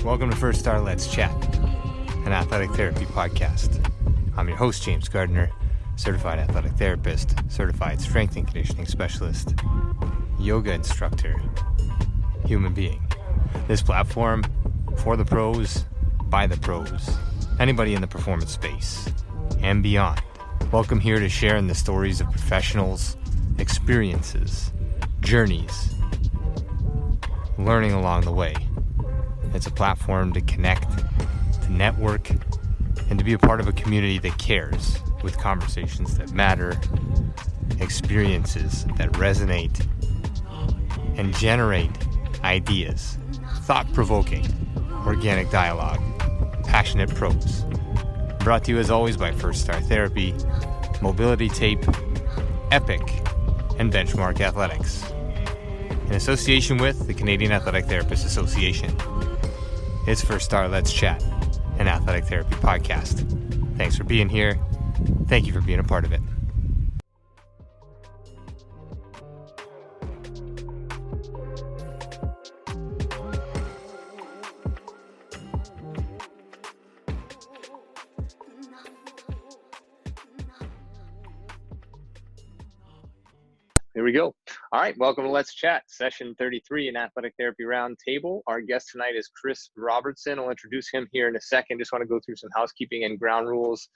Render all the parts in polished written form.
Welcome to First Star Let's Chat, an athletic therapy podcast. I'm your host, James Gardner, certified athletic therapist, certified strength and conditioning specialist, yoga instructor, human being. This platform, for the pros, by the pros, anybody in the performance space, and beyond. Welcome here to share in the stories of professionals, experiences, journeys, learning along the way. It's a platform to connect, to network, and to be a part of a community that cares, with conversations that matter, experiences that resonate, and generate ideas, thought-provoking, organic dialogue, passionate pros. Brought to you as always by First Star Therapy, Mobility Tape, Epic, and Benchmark Athletics, in association with the Canadian Athletic Therapists Association. It's First Star Let's Chat, an athletic therapy podcast. Thanks for being here. Thank you for being a part of it. Here we go. All right, welcome to Let's Chat, session 33 in Athletic Therapy Roundtable. Our guest tonight is Kris Robertson. I'll introduce him here in a second. Just want to go through some housekeeping and ground rules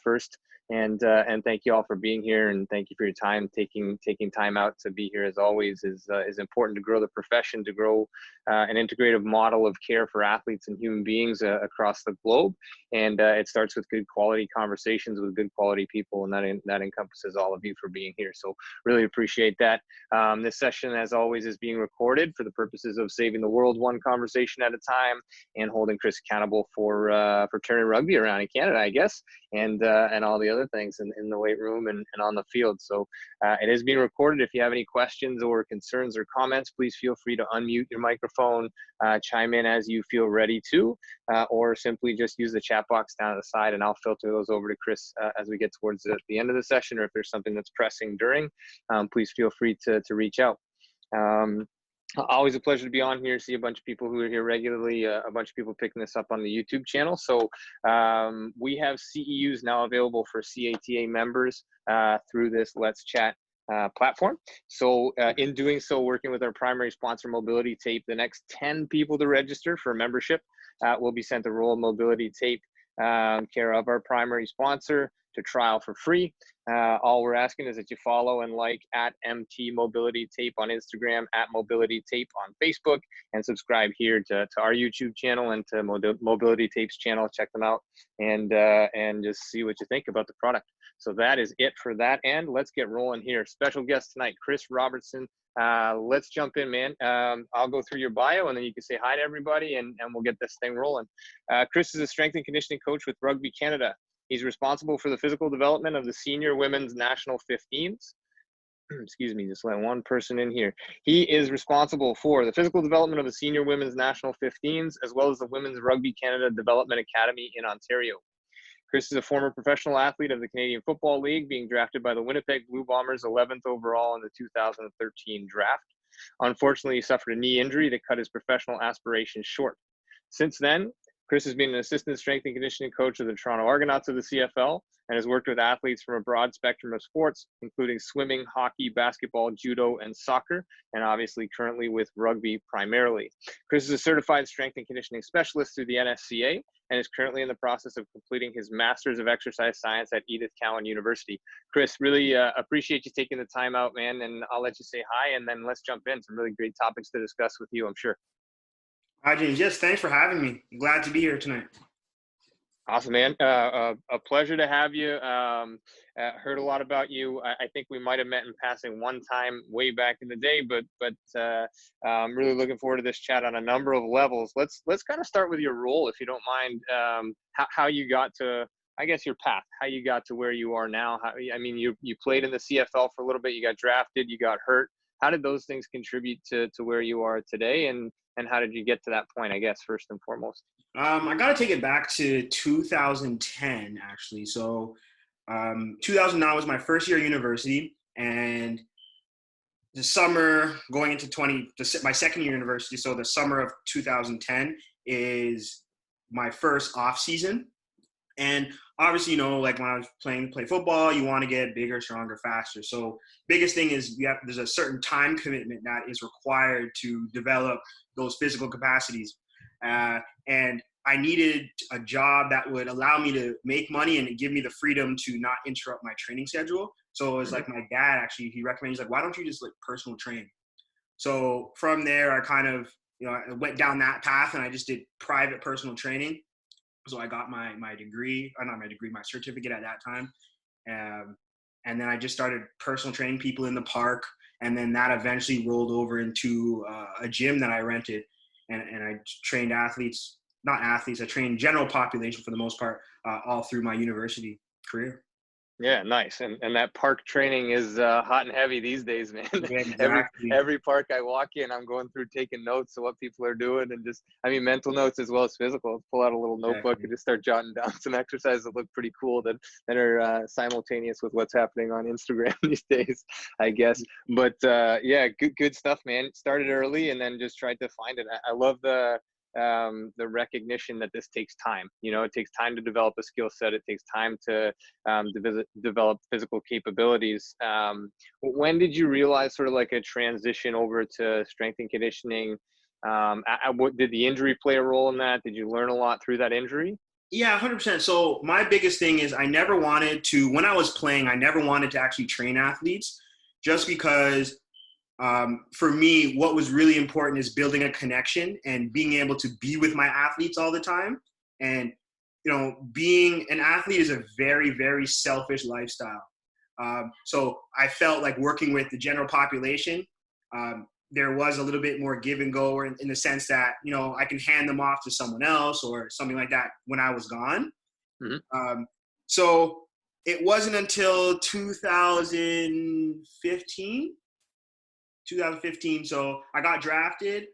first. And thank you all for being here, and thank you for your time. Taking time out to be here, as always, is important to grow the profession, to grow an integrative model of care for athletes and human beings across the globe. And it starts with good quality conversations with good quality people, and that encompasses all of you for being here. So really appreciate that. This session, as always, is being recorded for the purposes of saving the world one conversation at a time, and holding Kris accountable for turning rugby around in Canada, I guess, and all the other things in the weight room and on the field. So it is being recorded. If you have any questions or concerns or comments, please feel free to unmute your microphone, chime in as you feel ready to, or simply just use the chat box down at the side, and I'll filter those over to Kris as we get towards the end of the session, or if there's something that's pressing during, please feel free to reach out. Always a pleasure to be on here, see a bunch of people who are here regularly, a bunch of people picking this up on the YouTube channel. So we have CEUs now available for CATA members through this Let's Chat platform. So in doing so, working with our primary sponsor, Mobility Tape, the next 10 people to register for membership will be sent a roll of Mobility Tape, care of our primary sponsor, to trial for free. All we're asking is that you follow and like at MT Mobility Tape on Instagram, at Mobility Tape on Facebook, and subscribe here to our YouTube channel and to Mobility Tape's channel. Check them out and just see what you think about the product. So that is it for that. And let's get rolling here. Special guest tonight, Kris Robertson. Let's jump in, man. I'll go through your bio, and then you can say hi to everybody, and we'll get this thing rolling. Kris is a strength and conditioning coach with Rugby Canada. He's responsible for the physical development of the senior women's national 15s. Excuse me, just let one person in here. He is responsible for the physical development of the senior women's national 15s, as well as the Women's Rugby Canada Development Academy in Ontario. Kris is a former professional athlete of the Canadian Football League, being drafted by the Winnipeg Blue Bombers 11th overall in the 2013 draft. Unfortunately, he suffered a knee injury that cut his professional aspirations short. Since then, Kris has been an assistant strength and conditioning coach of the Toronto Argonauts of the CFL, and has worked with athletes from a broad spectrum of sports, including swimming, hockey, basketball, judo, and soccer, and obviously currently with rugby primarily. Kris is a certified strength and conditioning specialist through the NSCA, and is currently in the process of completing his Master's of Exercise Science at Edith Cowan University. Kris, really appreciate you taking the time out, man, and I'll let you say hi, and then let's jump in. Some really great topics to discuss with you, I'm sure. Hi, James. Yes, thanks for having me. Glad to be here tonight. Awesome, man. A pleasure to have you. Heard a lot about you. I think we might have met in passing one time way back in the day, but I'm really looking forward to this chat on a number of levels. Let's kind of start with your role, if you don't mind. How you got to, I guess, your path, how you got to where you are now. You played in the CFL for a little bit. You got drafted. You got hurt. How did those things contribute to where you are today, and how did you get to that point, I guess, first and foremost? I got to take it back to 2010, actually. So 2009 was my first year at university, and the summer going into my second year at university, so the summer of 2010, is my first off season. And obviously, like when I was play football, you want to get bigger, stronger, faster. So biggest thing is there's a certain time commitment that is required to develop those physical capacities. And I needed a job that would allow me to make money and give me the freedom to not interrupt my training schedule. So it was like my dad, actually, he recommended, he's like, why don't you just like personal train? So from there, I kind of, I went down that path and I just did private personal training. So I got my certificate at that time. And then I just started personal training people in the park. And then that eventually rolled over into a gym that I rented. And I trained I trained general population for the most part, all through my university career. Yeah, nice. And that park training is hot and heavy these days, man. Yeah, exactly. every park I walk in, I'm going through taking notes of what people are doing, and just, mental notes as well as physical. Pull out a little notebook and just start jotting down some exercises that look pretty cool that are simultaneous with what's happening on Instagram these days, I guess. But yeah, good stuff, man. Started early and then just tried to find it. I love the recognition that this takes time. It takes time to develop a skill set. It takes time to develop physical capabilities. When did you realize sort of like a transition over to strength and conditioning? Did the injury play a role in that? Did you learn a lot through that injury? Yeah, 100%. So my biggest thing is when I was playing, I never wanted to actually train athletes, just because for me, what was really important is building a connection and being able to be with my athletes all the time. And, being an athlete is a very, very selfish lifestyle. So I felt like working with the general population, there was a little bit more give and go in the sense that, I can hand them off to someone else or something like that when I was gone. Mm-hmm. So it wasn't until 2015. So I got drafted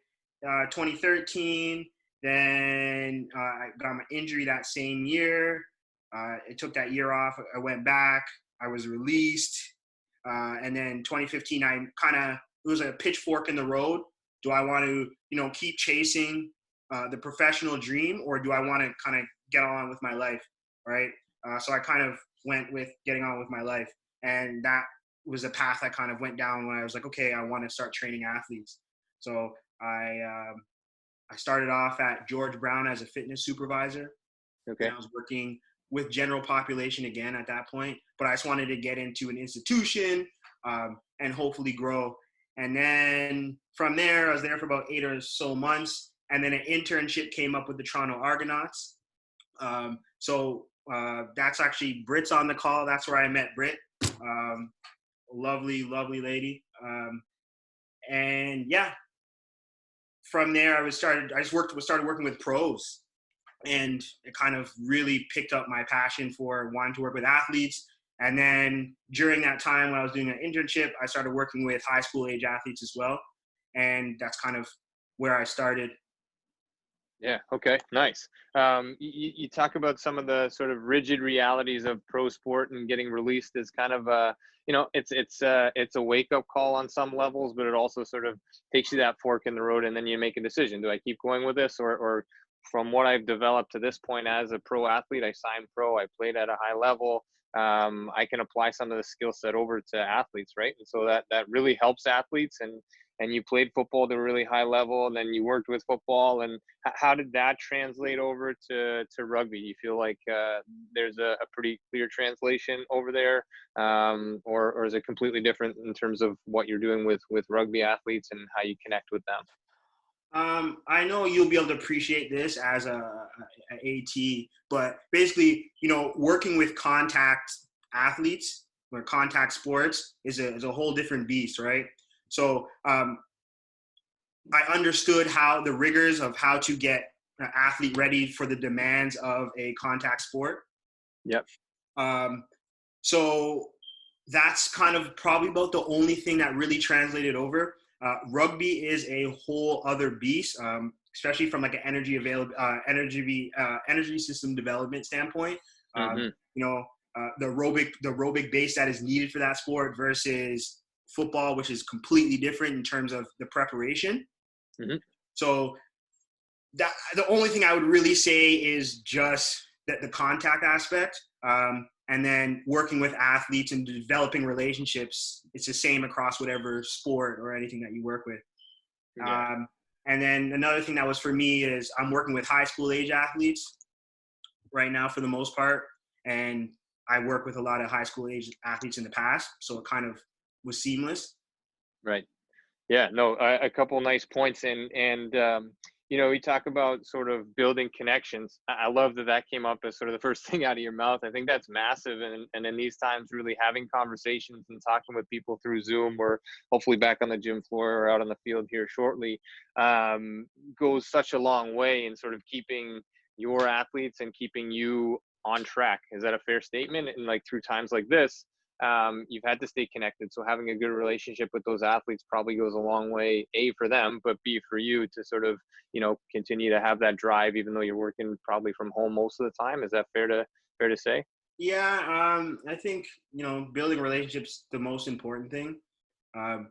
2013. Then I got my injury that same year. It took that year off. I went back. I was released. And then 2015, it was like a pitchfork in the road. Do I want to, keep chasing the professional dream, or do I want to kind of get on with my life, right? So I kind of went with getting on with my life. And that was a path I kind of went down when I was like, okay, I want to start training athletes. So I started off at George Brown as a fitness supervisor. Okay. And I was working with general population again at that point, but I just wanted to get into an institution and hopefully grow. And then from there, I was there for about 8 or so months. And then an internship came up with the Toronto Argonauts. So that's actually Britt's on the call. That's where I met Britt. Lovely lady. And yeah, from there I started working with pros, and it kind of really picked up my passion for wanting to work with athletes. And then during that time when I was doing an internship, I started working with high school age athletes as well. And that's kind of where I started. Yeah. Okay. Nice. You talk about some of the sort of rigid realities of pro sport and getting released as kind of it's a wake up call on some levels, but it also sort of takes you that fork in the road, and then you make a decision: do I keep going with this, or from what I've developed to this point as a pro athlete, I signed pro, I played at a high level. I can apply some of the skill set over to athletes, right? And so that really helps athletes. And you played football to a really high level, and then you worked with football. And how did that translate over to rugby? Do you feel like there's a pretty clear translation over there, or is it completely different in terms of what you're doing with rugby athletes and how you connect with them? I know you'll be able to appreciate this as a AT, but basically, working with contact athletes or contact sports is a whole different beast, right? So I understood how the rigors of how to get an athlete ready for the demands of a contact sport. Yep. So that's kind of probably about the only thing that really translated over. Rugby is a whole other beast, especially from like an energy system development standpoint. The aerobic base that is needed for that sport versus football, which is completely different in terms of the preparation. Mm-hmm. So the only thing I would really say is just that the contact aspect. And then working with athletes and developing relationships, it's the same across whatever sport or anything that you work with. Yeah. And then another thing that was for me is I'm working with high school age athletes right now for the most part. And I work with a lot of high school age athletes in the past. So it kind of was seamless. Right. Yeah, no, a couple nice points, and you know, we talk about sort of building connections. I love that that came up as sort of the first thing out of your mouth. I think that's massive, and in these times, really having conversations and talking with people through Zoom, or hopefully back on the gym floor or out on the field here shortly, goes such a long way in sort of keeping your athletes and keeping you on track. Is that a fair statement? And like through times like this, you've had to stay connected. So having a good relationship with those athletes probably goes a long way, A, for them, but B, for you to sort of, you know, continue to have that drive, even though you're working probably from home most of the time. Is that fair to say? Yeah, I think, building relationships the most important thing. Um,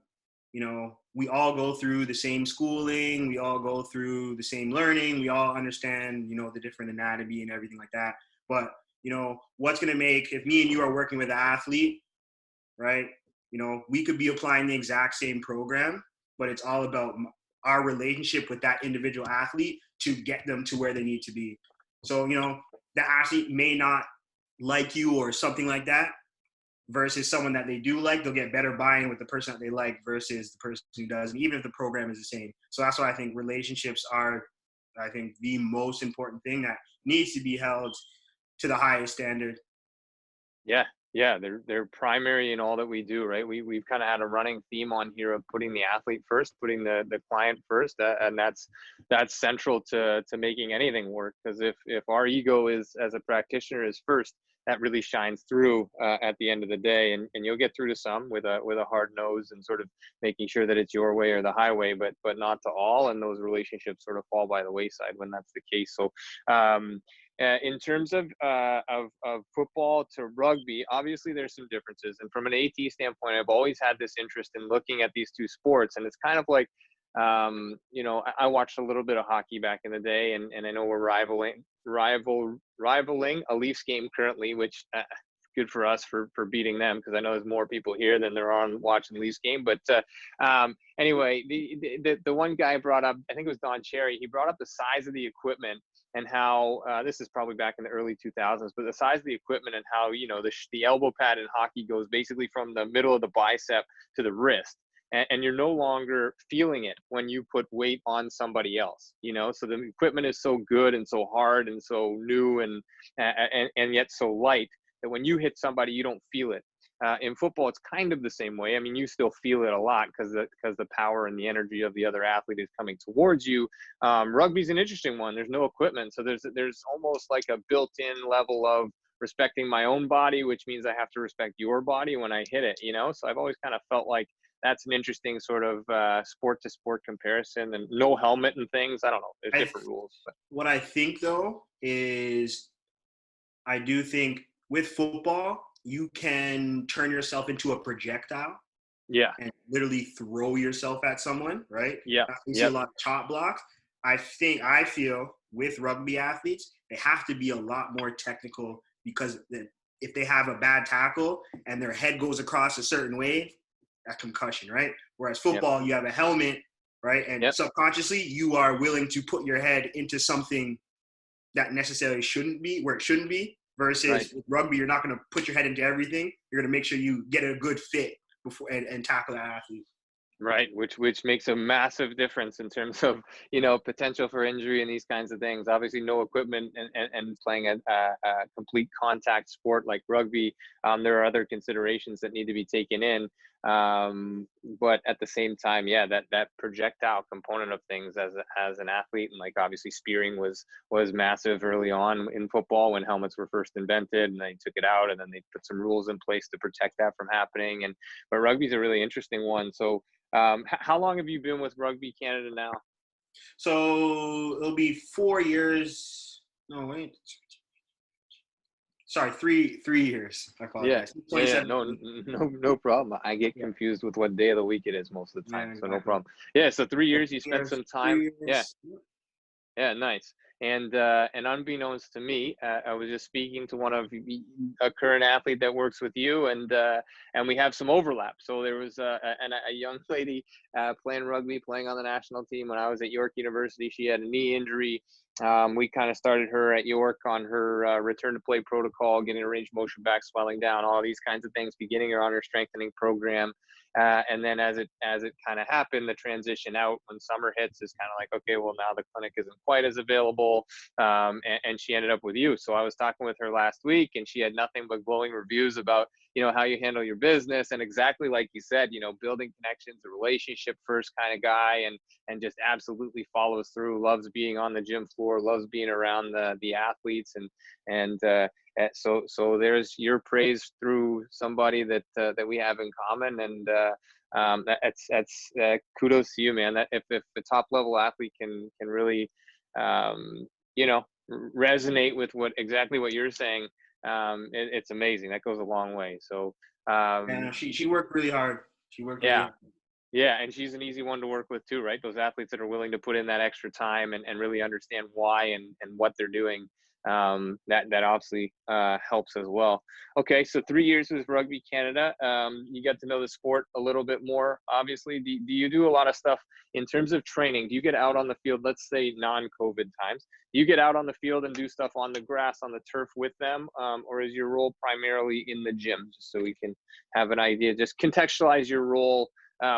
we all go through the same schooling, we all go through the same learning, we all understand, the different anatomy and everything like that. But, what's going to make, if me and you are working with an athlete, right, we could be applying the exact same program, but it's all about our relationship with that individual athlete to get them to where they need to be. So, the athlete may not like you or something like that, versus someone that they do like, they'll get better buy-in with the person that they like versus the person who doesn't, even if the program is the same. So that's why I think relationships are, I think, the most important thing that needs to be held to the highest standard. Yeah, they're primary in all that we do, right? We've kind of had a running theme on here of putting the athlete first, putting the client first, and that's central to making anything work. Because if our ego is, as a practitioner, is first, that really shines through at the end of the day, and you'll get through to some with a hard nose and sort of making sure that it's your way or the highway, but not to all, and those relationships sort of fall by the wayside when that's the case. So in terms of football to rugby, obviously there's some differences. And from an AT standpoint, I've always had this interest in looking at these two sports. And it's kind of like, I watched a little bit of hockey back in the day, and I know we're rivaling a Leafs game currently, which good for us for beating them, because I know there's more people here than there are watching the Leafs game. But anyway, the one guy brought up, I think it was Don Cherry, he brought up the size of the equipment and how this is probably back in the early 2000s, but the size of the equipment and how, the elbow pad in hockey goes basically from the middle of the bicep to the wrist. And you're no longer feeling it when you put weight on somebody else, so the equipment is so good and so hard and so new and yet so light that when you hit somebody, you don't feel it. In football, it's kind of the same way. I mean, you still feel it a lot because the power and the energy of the other athlete is coming towards you. Rugby's an interesting one. There's no equipment, so there's almost like a built-in level of respecting my own body, which means I have to respect your body when I hit it. So I've always kind of felt like that's an interesting sort of sport-to-sport comparison, and no helmet and things. I don't know. There's different rules. But. What I think, though, is I do think with football, you can turn yourself into a projectile. Yeah. And literally throw yourself at someone, right? Yeah. You see a lot of chop blocks. I feel with rugby athletes, they have to be a lot more technical, because if they have a bad tackle and their head goes across a certain way, that concussion, right? Whereas football, you have a helmet, right? And subconsciously, you are willing to put your head into something that necessarily shouldn't be where it shouldn't be. Versus with rugby, you're not going to put your head into everything. You're going to make sure you get a good fit before and tackle that athlete. Right, which makes a massive difference in terms of potential for injury and these kinds of things. Obviously, no equipment and playing a complete contact sport like rugby, there are other considerations that need to be taken in. But at the same time, that projectile component of things as an athlete, and like obviously spearing was massive early on in football when helmets were first invented, and they took it out, and then they put some rules in place to protect that from happening. But rugby's a really interesting one. So. How long have you been with Rugby Canada now? So it'll be 4 years. No, wait. Sorry, three years. I apologize. Yeah, no problem. I get confused with what day of the week it is most of the time, so no problem. Yeah, so 3 years. You spent some time. Yeah. Yeah, nice. And unbeknownst to me, I was just speaking to a current athlete that works with you, and we have some overlap. So there was a young lady playing rugby, playing on the national team when I was at York University. She had a knee injury. We kind of started her at York on her return to play protocol, getting her range of motion back, swelling down, all these kinds of things, beginning her on her strengthening program. And then as it kind of happened, the transition out when summer hits is kind of like, okay, well, now the clinic isn't quite as available. And she ended up with you. So I was talking with her last week, and she had nothing but glowing reviews about, how you handle your business. And exactly like you said, building connections, a relationship first kind of guy, and just absolutely follows through, loves being on the gym floor, loves being around the athletes. So there's your praise through somebody that we have in common, and that's kudos to you, man. That if the top level athlete can really, you know, resonate with exactly what you're saying, it's amazing. That goes a long way. So And she worked really hard. She worked really yeah. hard. Yeah, and she's an easy one to work with too, right? Those athletes that are willing to put in that extra time and really understand why and what they're doing. That obviously helps as well. Okay, so 3 years with Rugby Canada. You get to know the sport a little bit more. Obviously, do you do a lot of stuff in terms of training? Do you get out on the field? Let's say non-COVID times. Do you get out on the field and do stuff on the grass, on the turf with them, or is your role primarily in the gym? Just so we can have an idea. Just contextualize your role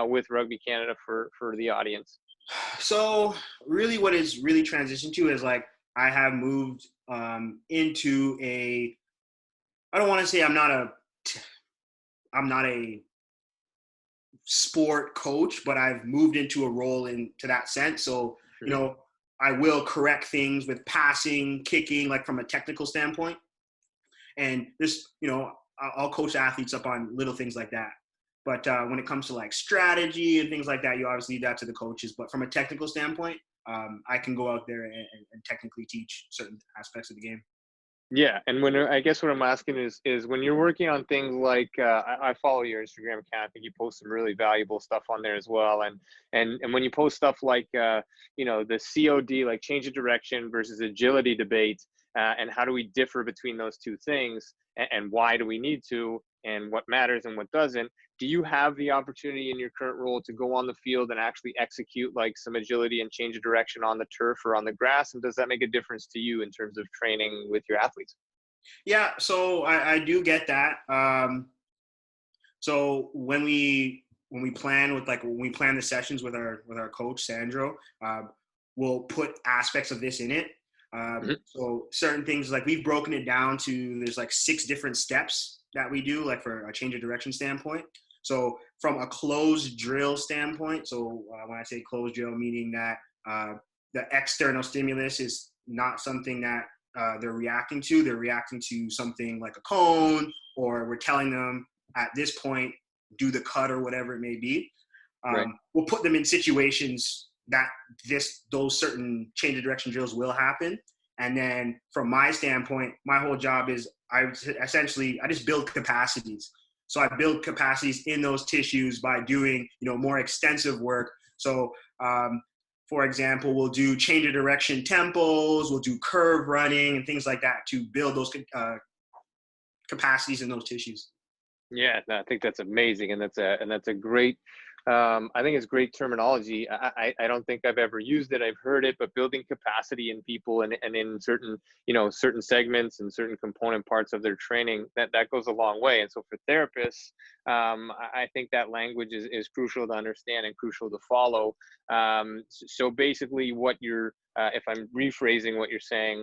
with Rugby Canada for the audience. So really what it's really transitioned to is like I have moved into I don't want to say I'm not a sport coach, but I've moved into a role into that sense. So, I will correct things with passing, kicking, like from a technical standpoint. And this, I'll coach athletes up on little things like that. But when it comes to like strategy and things like that, you obviously leave that to the coaches. But from a technical standpoint, I can go out there and technically teach certain aspects of the game. Yeah, and I guess what I'm asking is when you're working on things like I follow your Instagram account. I think you post some really valuable stuff on there as well. And when you post stuff like the COD, like change of direction versus agility debate, and how do we differ between those two things, and why do we need to, and what matters and what doesn't? Do you have the opportunity in your current role to go on the field and actually execute like some agility and change of direction on the turf or on the grass? And does that make a difference to you in terms of training with your athletes? Yeah, so I do get that. So when we plan the sessions with our coach Sandro, we'll put aspects of this in it. So certain things, like we've broken it down to, there's like 6 different steps that we do, like for a change of direction standpoint. So from a closed drill standpoint, so when I say closed drill, meaning that the external stimulus is not something that they're reacting to. They're reacting to something like a cone, or we're telling them at this point, do the cut or whatever it may be. Right. We'll put them in situations that those certain change of direction drills will happen. And then from my standpoint, my whole job is I just build capacities. So I build capacities in those tissues by doing, more extensive work. So, for example, we'll do change of direction tempos, we'll do curve running and things like that to build those capacities in those tissues. Yeah, no, I think that's amazing, and that's a great. I think it's great terminology. I don't think I've ever used it. I've heard it, but building capacity in people and in certain certain segments and certain component parts of their training, that goes a long way. And so for therapists, I think that language is crucial to understand and crucial to follow. So basically, what you're if I'm rephrasing what you're saying,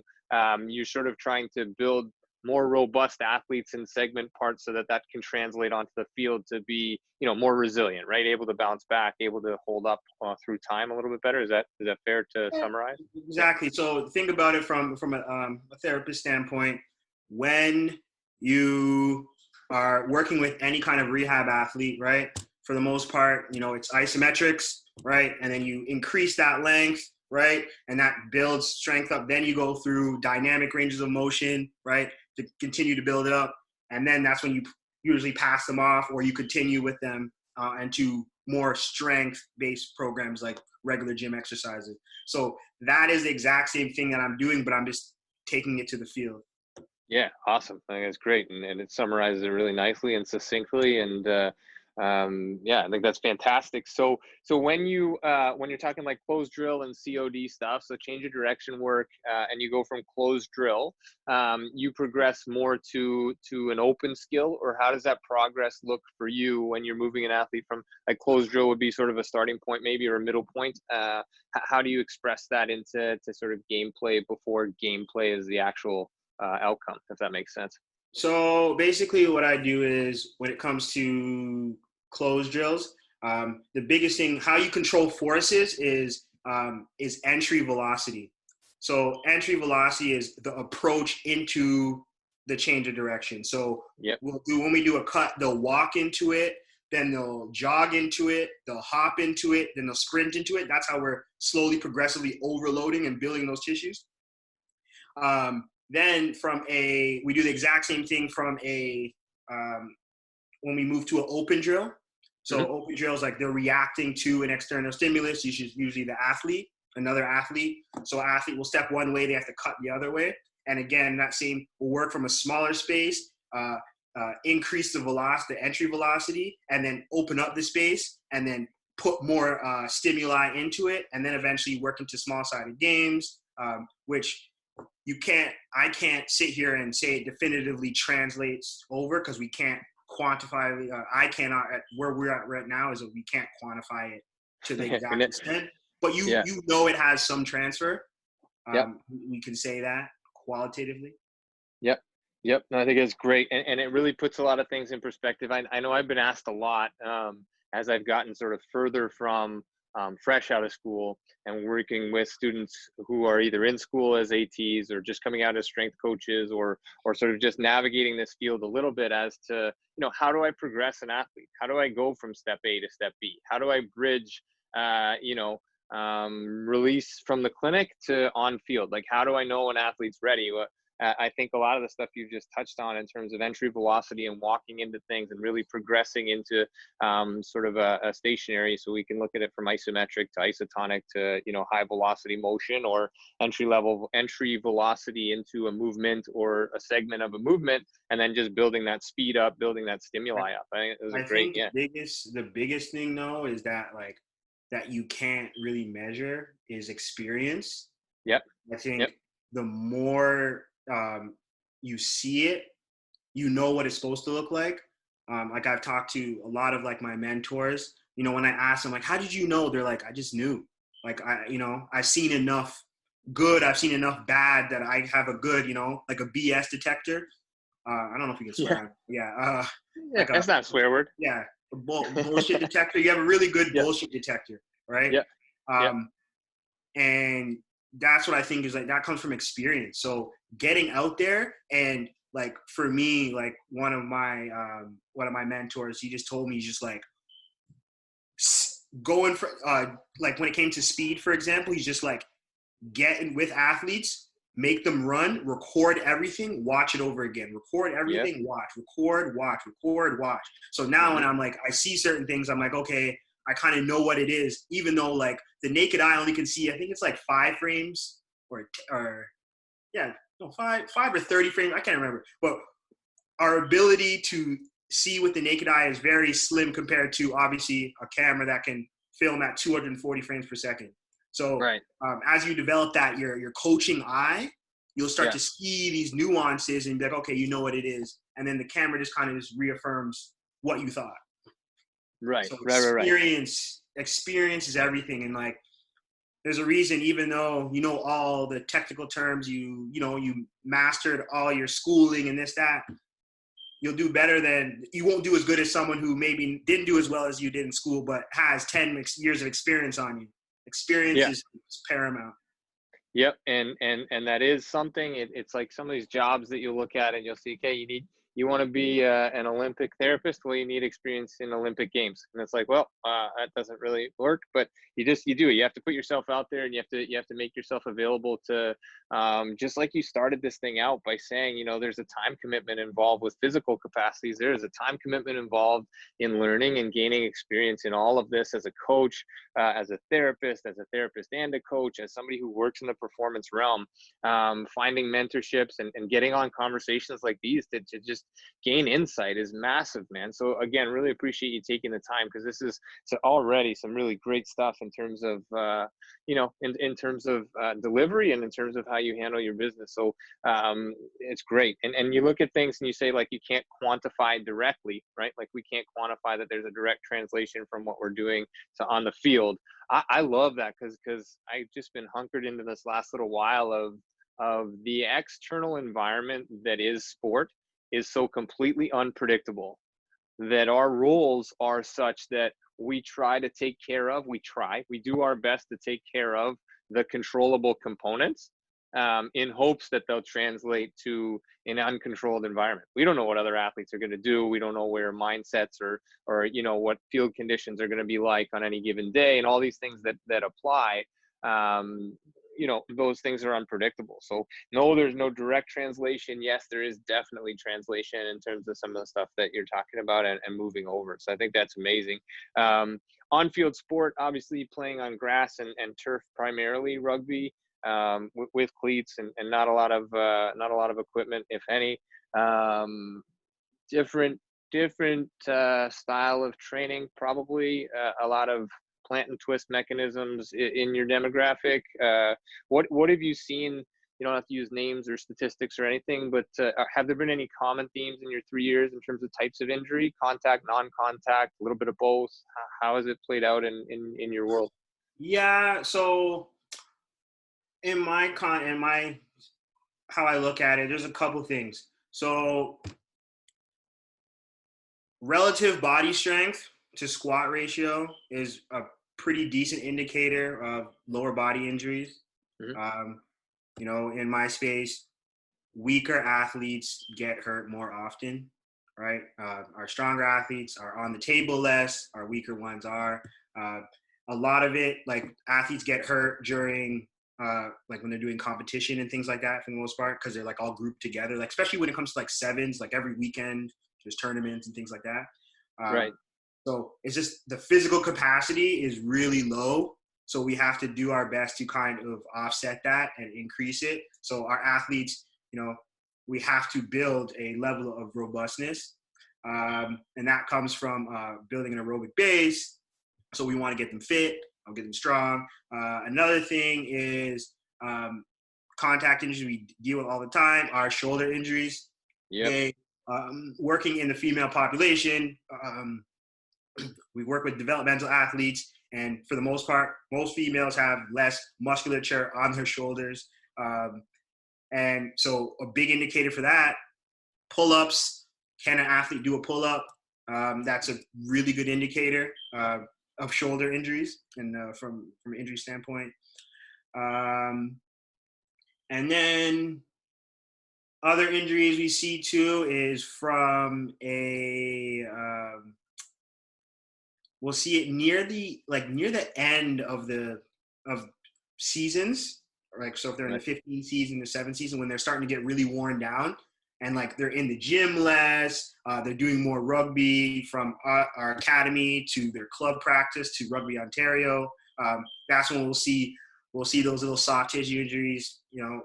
you're sort of trying to build more robust athletes in segment parts so that can translate onto the field to be, more resilient, right? Able to bounce back, able to hold up through time a little bit better. Is that fair to summarize? Exactly. So think about it from a therapist standpoint. When you are working with any kind of rehab athlete, right? For the most part, it's isometrics, right? And then you increase that length, right? And that builds strength up. Then you go through dynamic ranges of motion, right? To continue to build it up. And then that's when you usually pass them off, or you continue with them and to more strength-based programs like regular gym exercises. So that is the exact same thing that I'm doing, but I'm just taking it to the field. Yeah, awesome. I think that's great, and it summarizes it really nicely and succinctly, and yeah, I think that's fantastic. So when you're talking like closed drill and COD stuff, so change of direction work, and you go from closed drill, you progress more to an open skill, or how does that progress look for you when you're moving an athlete from, like, closed drill would be sort of a starting point maybe, or a middle point. How do you express that into sort of gameplay before gameplay is the actual outcome, if that makes sense? So basically what I do is when it comes to closed drills, the biggest thing, how you control forces is entry velocity. So entry velocity is the approach into the change of direction. So Yep. when we do a cut, they'll walk into it, then they'll jog into it, they'll hop into it, then they'll sprint into it. That's how we're slowly, progressively overloading and building those tissues. Then we do the exact same thing from when we move to an open drill. So open drill is like they're reacting to an external stimulus, usually the athlete, another athlete. So athlete will step one way, they have to cut the other way. And again, that same will work from a smaller space, increase the velocity, the entry velocity, and then open up the space, and then put more stimuli into it, and then eventually work into small-sided games, which I can't sit here and say it definitively translates over, because we can't quantify. I cannot, at where we're at right now, is that we can't quantify it to the exact extent. But you know it has some transfer. We can say that qualitatively. Yep. No, I think it's great. And it really puts a lot of things in perspective. I know I've been asked a lot as I've gotten sort of further from fresh out of school and working with students who are either in school as ATs or just coming out as strength coaches, or sort of just navigating this field a little bit, as to, how do I progress an athlete? How do I go from step A to step B? How do I bridge, release from the clinic to on field? Like, how do I know an athlete's ready? I think a lot of the stuff you've just touched on in terms of entry velocity and walking into things and really progressing into sort of a stationary, so we can look at it from isometric to isotonic to, high velocity motion, or entry velocity into a movement or a segment of a movement, and then just building that speed up, building that stimuli up. I think it was great. The biggest thing though is that that you can't really measure is experience. Yep. I think the more you see it, what it's supposed to look like. Like, I've talked to a lot of like my mentors, when I ask them like, how did you know? They're like, I just knew. Like, I've seen enough good, I've seen enough bad that I have a good, like a BS detector. I don't know if you can swear. Yeah. Like that's not a swear word. Yeah. A bullshit detector. You have a really good bullshit detector, right? Yeah. And that's what I think is like, that comes from experience. So getting out there, and like for me, like one of my mentors, he just told me, he's just like going for like when it came to speed, for example, he's just like, getting with athletes, make them run, record everything, watch it over again, record everything, watch, record, watch. So now when I'm like, I see certain things, I'm like, okay, I kind of know what it is, even though like the naked eye only can see, I think it's like 5 frames or 5 or 30 frames. I can't remember. But our ability to see with the naked eye is very slim compared to obviously a camera that can film at 240 frames per second. So as you develop that, your coaching eye, you'll start to see these nuances and be like, okay, you know what it is. And then the camera just kind of just reaffirms what you thought. Right. So Right. experience is everything. And like, there's a reason, even though you know all the technical terms, you mastered all your schooling and this, that, you won't do as good as someone who maybe didn't do as well as you did in school, but has 10 years of experience on you. Experience is paramount. Yep. And that is something, it's like some of these jobs that you look at and you'll see, okay, you want to be an Olympic therapist? Well, you need experience in Olympic Games. And it's like, well, that doesn't really work, but you do. You have to put yourself out there, and you have to make yourself available to just like you started this thing out by saying, you know, there's a time commitment involved with physical capacities. There's a time commitment involved in learning and gaining experience in all of this as a coach, as a therapist and a coach, as somebody who works in the performance realm, finding mentorships and getting on conversations like these to just gain insight is massive, man. So again, really appreciate you taking the time, because this is already some really great stuff in terms of, you know, in terms of delivery and in terms of how you handle your business. So it's great. And you look at things and you say, like, you can't quantify directly, right? Like, we can't quantify that there's a direct translation from what we're doing to on the field. I love that, because I've just been hunkered into this last little while of the external environment that is sport is so completely unpredictable that our rules are such that we try to take care of, we do our best to take care of the controllable components, in hopes that they'll translate to an uncontrolled environment. We don't know what other athletes are going to do. We don't know where mindsets or you know, what field conditions are going to be like on any given day, and all these things that apply. You know, those things are unpredictable. So no, there's no direct translation. Yes, there is definitely translation in terms of some of the stuff that you're talking about and moving over. So I think that's amazing. On-field sport, obviously playing on grass and turf, primarily rugby, with cleats and not a lot of equipment, if any. Different style of training, probably a lot of plant and twist mechanisms in your demographic. What have you seen? You don't have to use names or statistics or anything, but have there been any common themes in your 3 years in terms of types of injury, contact, non-contact, a little bit of both? How has it played out in your world? Yeah, so in my how I look at it, there's a couple things. So relative body strength to squat ratio is a pretty decent indicator of lower body injuries. Mm-hmm. You know, in my space, weaker athletes get hurt more often, right? Our stronger athletes are on the table less, our weaker ones are. A lot of it, like, athletes get hurt during like when they're doing competition and things like that, for the most part, because they're like all grouped together, like especially when it comes to like sevens, like every weekend there's tournaments and things like that. Right. So it's just the physical capacity is really low. So we have to do our best to kind of offset that and increase it. So our athletes, you know, we have to build a level of robustness. And that comes from building an aerobic base. So we want to get them fit, I'll get them strong. Another thing is contact injuries we deal with all the time are shoulder injuries. Yeah. Working in the female population, we work with developmental athletes, and for the most part, most females have less musculature on their shoulders. And so a big indicator for that, pull-ups. Can an athlete do a pull-up? That's a really good indicator of shoulder injuries and from an injury standpoint. And then other injuries we see too is from we'll see it near the end of seasons, like, so if they're in the 15th season, the 7th season, when they're starting to get really worn down and like they're in the gym less, they're doing more rugby from our academy to their club practice to Rugby Ontario. That's when we'll see those little soft tissue injuries, you know,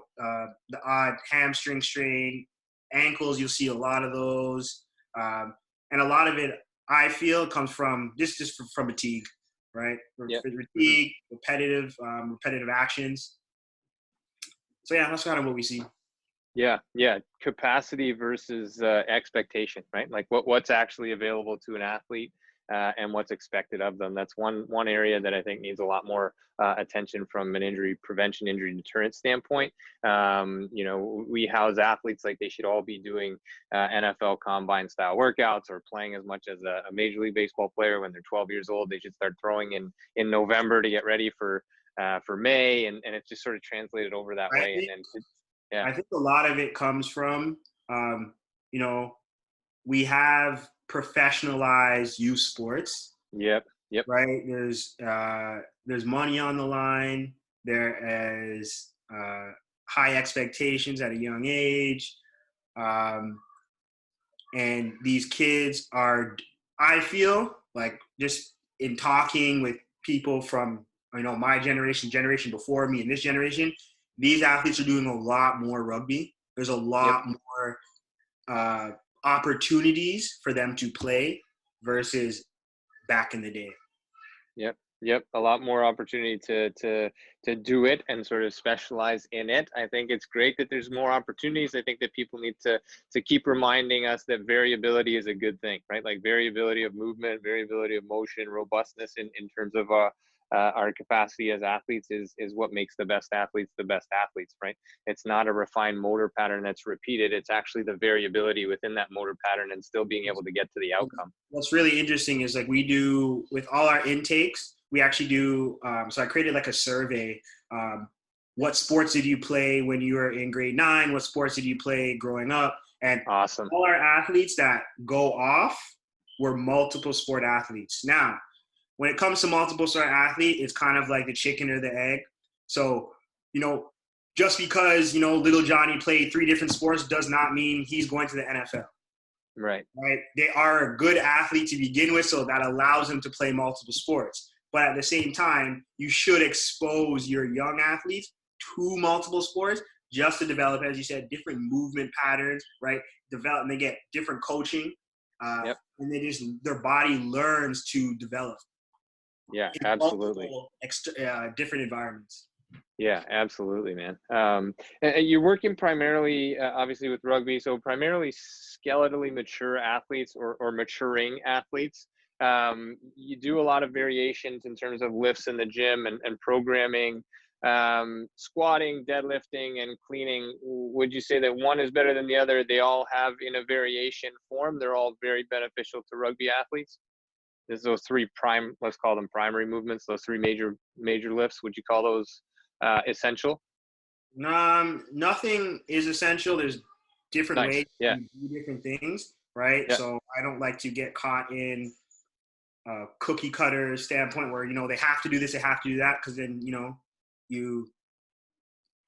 the odd hamstring strain, ankles, you'll see a lot of those. And a lot of it, I feel, comes from from fatigue, right? Yep. Fatigue, repetitive actions. So yeah, that's kind of what we see. Yeah. Capacity versus expectation, right? Like what's actually available to an athlete and what's expected of them. That's one area that I think needs a lot more attention from an injury prevention, injury deterrence standpoint. You know, we house athletes like they should all be doing NFL combine style workouts or playing as much as a Major League Baseball player when they're 12 years old. They should start throwing in November to get ready for May, and it's just sort of translated over that way. Yeah. I think a lot of it comes from, you know, we have professionalized youth sports. Yep. Right. There's money on the line. There is high expectations at a young age. And these kids are, I feel like, just in talking with people from, my generation before me and this generation, these athletes are doing a lot more rugby. There's a lot more opportunities for them to play versus back in the day. Yep. A lot more opportunity to do it and sort of specialize in it. I think it's great that there's more opportunities. I think that people need to keep reminding us that variability is a good thing, right? Like variability of movement, variability of motion, robustness in terms of our capacity as athletes is what makes the best athletes, right? It's not a refined motor pattern that's repeated. It's actually the variability within that motor pattern and still being able to get to the outcome. What's really interesting is, like, we do with all our intakes, we actually do, so I created like a survey. What sports did you play when you were in grade 9? What sports did you play growing up? And awesome. All our athletes that go off were multiple sport athletes. Now, when it comes to multiple sport athlete, it's kind of like the chicken or the egg. So, just because, little Johnny played 3 different sports does not mean he's going to the NFL. Right. They are a good athlete to begin with, so that allows them to play multiple sports. But at the same time, you should expose your young athletes to multiple sports just to develop, as you said, different movement patterns, right? Develop, and they get different coaching, and their body learns to develop. Yeah, absolutely. Different environments. Yeah, absolutely, man. And you're working primarily, obviously, with rugby, so primarily skeletally mature athletes or maturing athletes. You do a lot of variations in terms of lifts in the gym and programming, squatting, deadlifting, and cleaning. Would you say that one is better than the other? They all have in a variation form. They're all very beneficial to rugby athletes. There's those 3 let's call them primary movements, those 3 major lifts. Would you call those essential? Nothing is essential. There's different ways to do different things, right? Yeah. So I don't like to get caught in a cookie cutter standpoint where, they have to do this, they have to do that, because then, you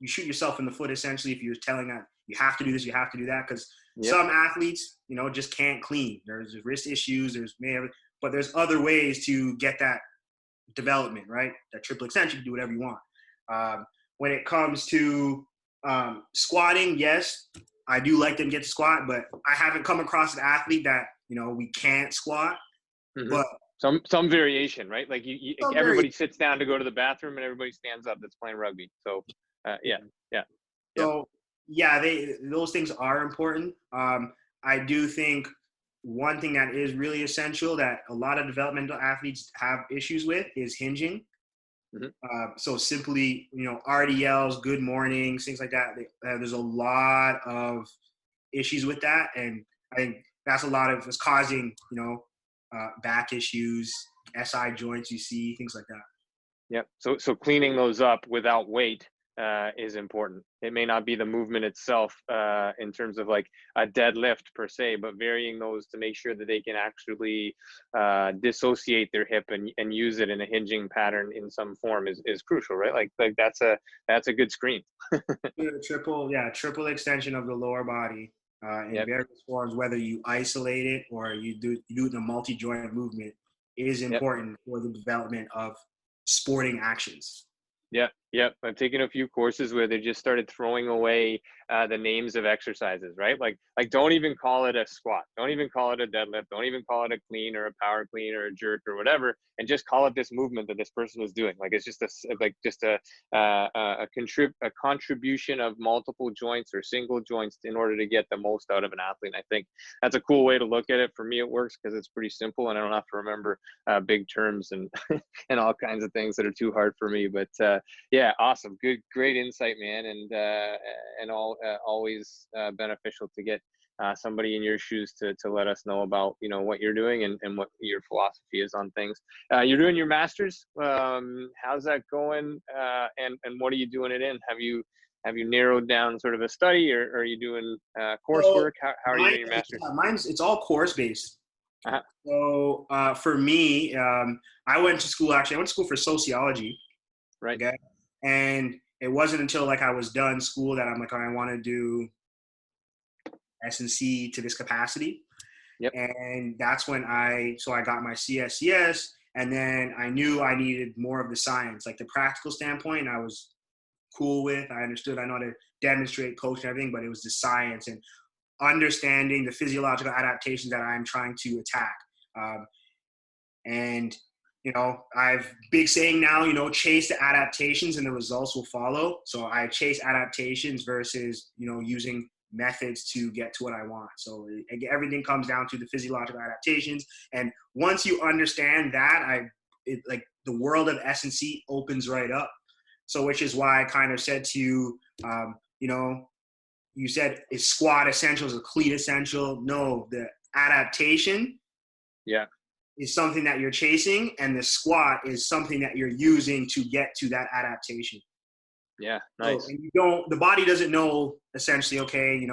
shoot yourself in the foot, essentially, if you're telling that you have to do this, you have to do that, because some athletes, just can't clean. There's wrist issues, but there's other ways to get that development, right? That triple extension, you can do whatever you want. When it comes to squatting, yes, I do like them to get to squat, but I haven't come across an athlete that, we can't squat. Mm-hmm. But some variation, right? Like everybody sits down to go to the bathroom and everybody stands up that's playing rugby. So yeah. So those things are important. I do think one thing that is really essential that a lot of developmental athletes have issues with is hinging. Mm-hmm. So simply, RDLs, good mornings, things like that. There's a lot of issues with that, and I think that's a lot of what's causing, back issues, SI joints. You see things like that. Yep. So cleaning those up without weight is important. It may not be the movement itself in terms of like a deadlift per se, but varying those to make sure that they can actually dissociate their hip and use it in a hinging pattern in some form is crucial, right? Like that's a good screen. Triple extension of the lower body in various forms, whether you isolate it or you do it in a multi-joint movement, is important for the development of sporting actions. Yep. I've taken a few courses where they just started throwing away the names of exercises, right? Like don't even call it a squat. Don't even call it a deadlift. Don't even call it a clean or a power clean or a jerk or whatever. And just call it this movement that this person is doing. Like it's just a contribution of multiple joints or single joints in order to get the most out of an athlete. And I think that's a cool way to look at it. For me, it works because it's pretty simple and I don't have to remember big terms and and all kinds of things that are too hard for me. But yeah, awesome. Great insight, man. And always beneficial to get somebody in your shoes to let us know about, what you're doing and what your philosophy is on things. You're doing your master's. How's that going? And what are you doing it in? Have you narrowed down sort of a study or are you doing coursework? How are you doing your master's? It's all course based. Uh-huh. So for me, I went to school for sociology. Right. Okay. And it wasn't until like I was done school that I'm like, I want to do S&C to this capacity. Yep. And that's when I got my CSCS, and then I knew I needed more of the science, like the practical standpoint. I was cool with, I understood, I know how to demonstrate, coach, and everything, but it was the science and understanding the physiological adaptations that I'm trying to attack. And I've big saying now, chase the adaptations and the results will follow. So I chase adaptations versus, using methods to get to what I want. So everything comes down to the physiological adaptations. And once you understand that, like the world of S&C opens right up. So which is why I kind of said to you, you said, is squat essential, is a cleat essential? No, the adaptation is something that you're chasing, and the squat is something that you're using to get to that adaptation. Yeah, nice. So, and the body doesn't know essentially, okay,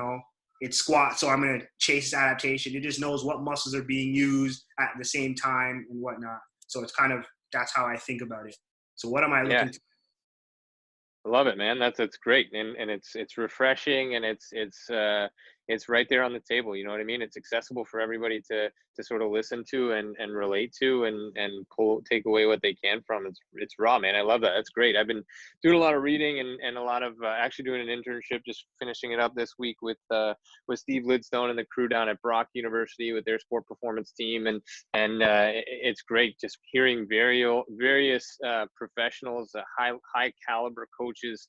it's squat, so I'm going to chase this adaptation. It just knows what muscles are being used at the same time and whatnot. So it's kind of, that's how I think about it. So what am I looking to? I love it, man. That's great, and it's refreshing, and it's right there on the table. You know what I mean? It's accessible for everybody to sort of listen to and relate to and take away what they can from. It's raw, man. I love that. That's great. I've been doing a lot of reading and a lot of actually doing an internship, just finishing it up this week with Steve Lidstone and the crew down at Brock University with their sport performance team, and it's great just hearing various professionals, high caliber coaches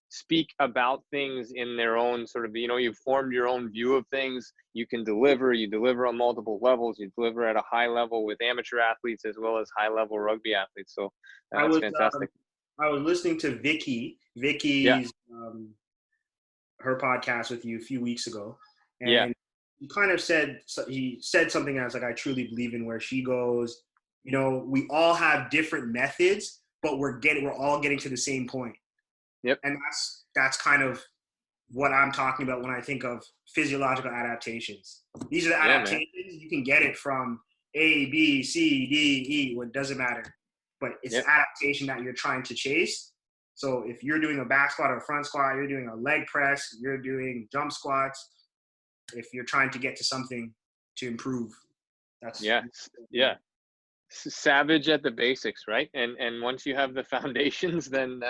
speak about things in their own sort of, you've formed your own view of things. You deliver on multiple levels, you deliver at a high level with amateur athletes as well as high level rugby athletes. So that's fantastic. I was listening to Vicky's her podcast with you a few weeks ago, and he kind of said something that's like, I truly believe in, where she goes, we all have different methods, but we're all getting to the same point. Yep. And that's kind of what I'm talking about when I think of physiological adaptations. These are the adaptations. You can get it from A, B, C, D, E. It doesn't matter. But it's the adaptation that you're trying to chase. So if you're doing a back squat or a front squat, you're doing a leg press, you're doing jump squats, if you're trying to get to something to improve, that's savage at the basics, right? And once you have the foundations, then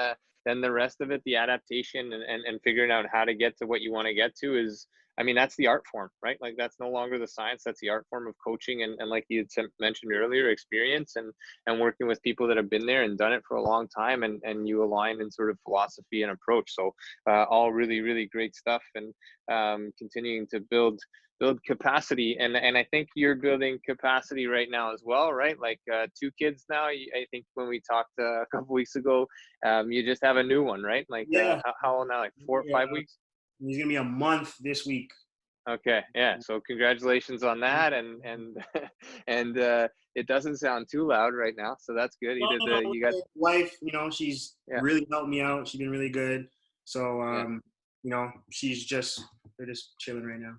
the rest of it, the adaptation and figuring out how to get to what you want to get to is, that's the art form, right? Like that's no longer the science, that's the art form of coaching. And like you had mentioned earlier, experience and working with people that have been there and done it for a long time, and you align in sort of philosophy and approach. So all really, really great stuff, and continuing to build capacity. And I think you're building capacity right now as well, right? Like 2 kids now. I think when we talked a couple weeks ago, you just have a new one, right? Like how old now? Like 4 or 5 weeks? He's gonna be a month this week. Okay, yeah. So congratulations on that, and it doesn't sound too loud right now, so that's good. You got wife, she's really helped me out. She's been really good. So they're just chilling right now.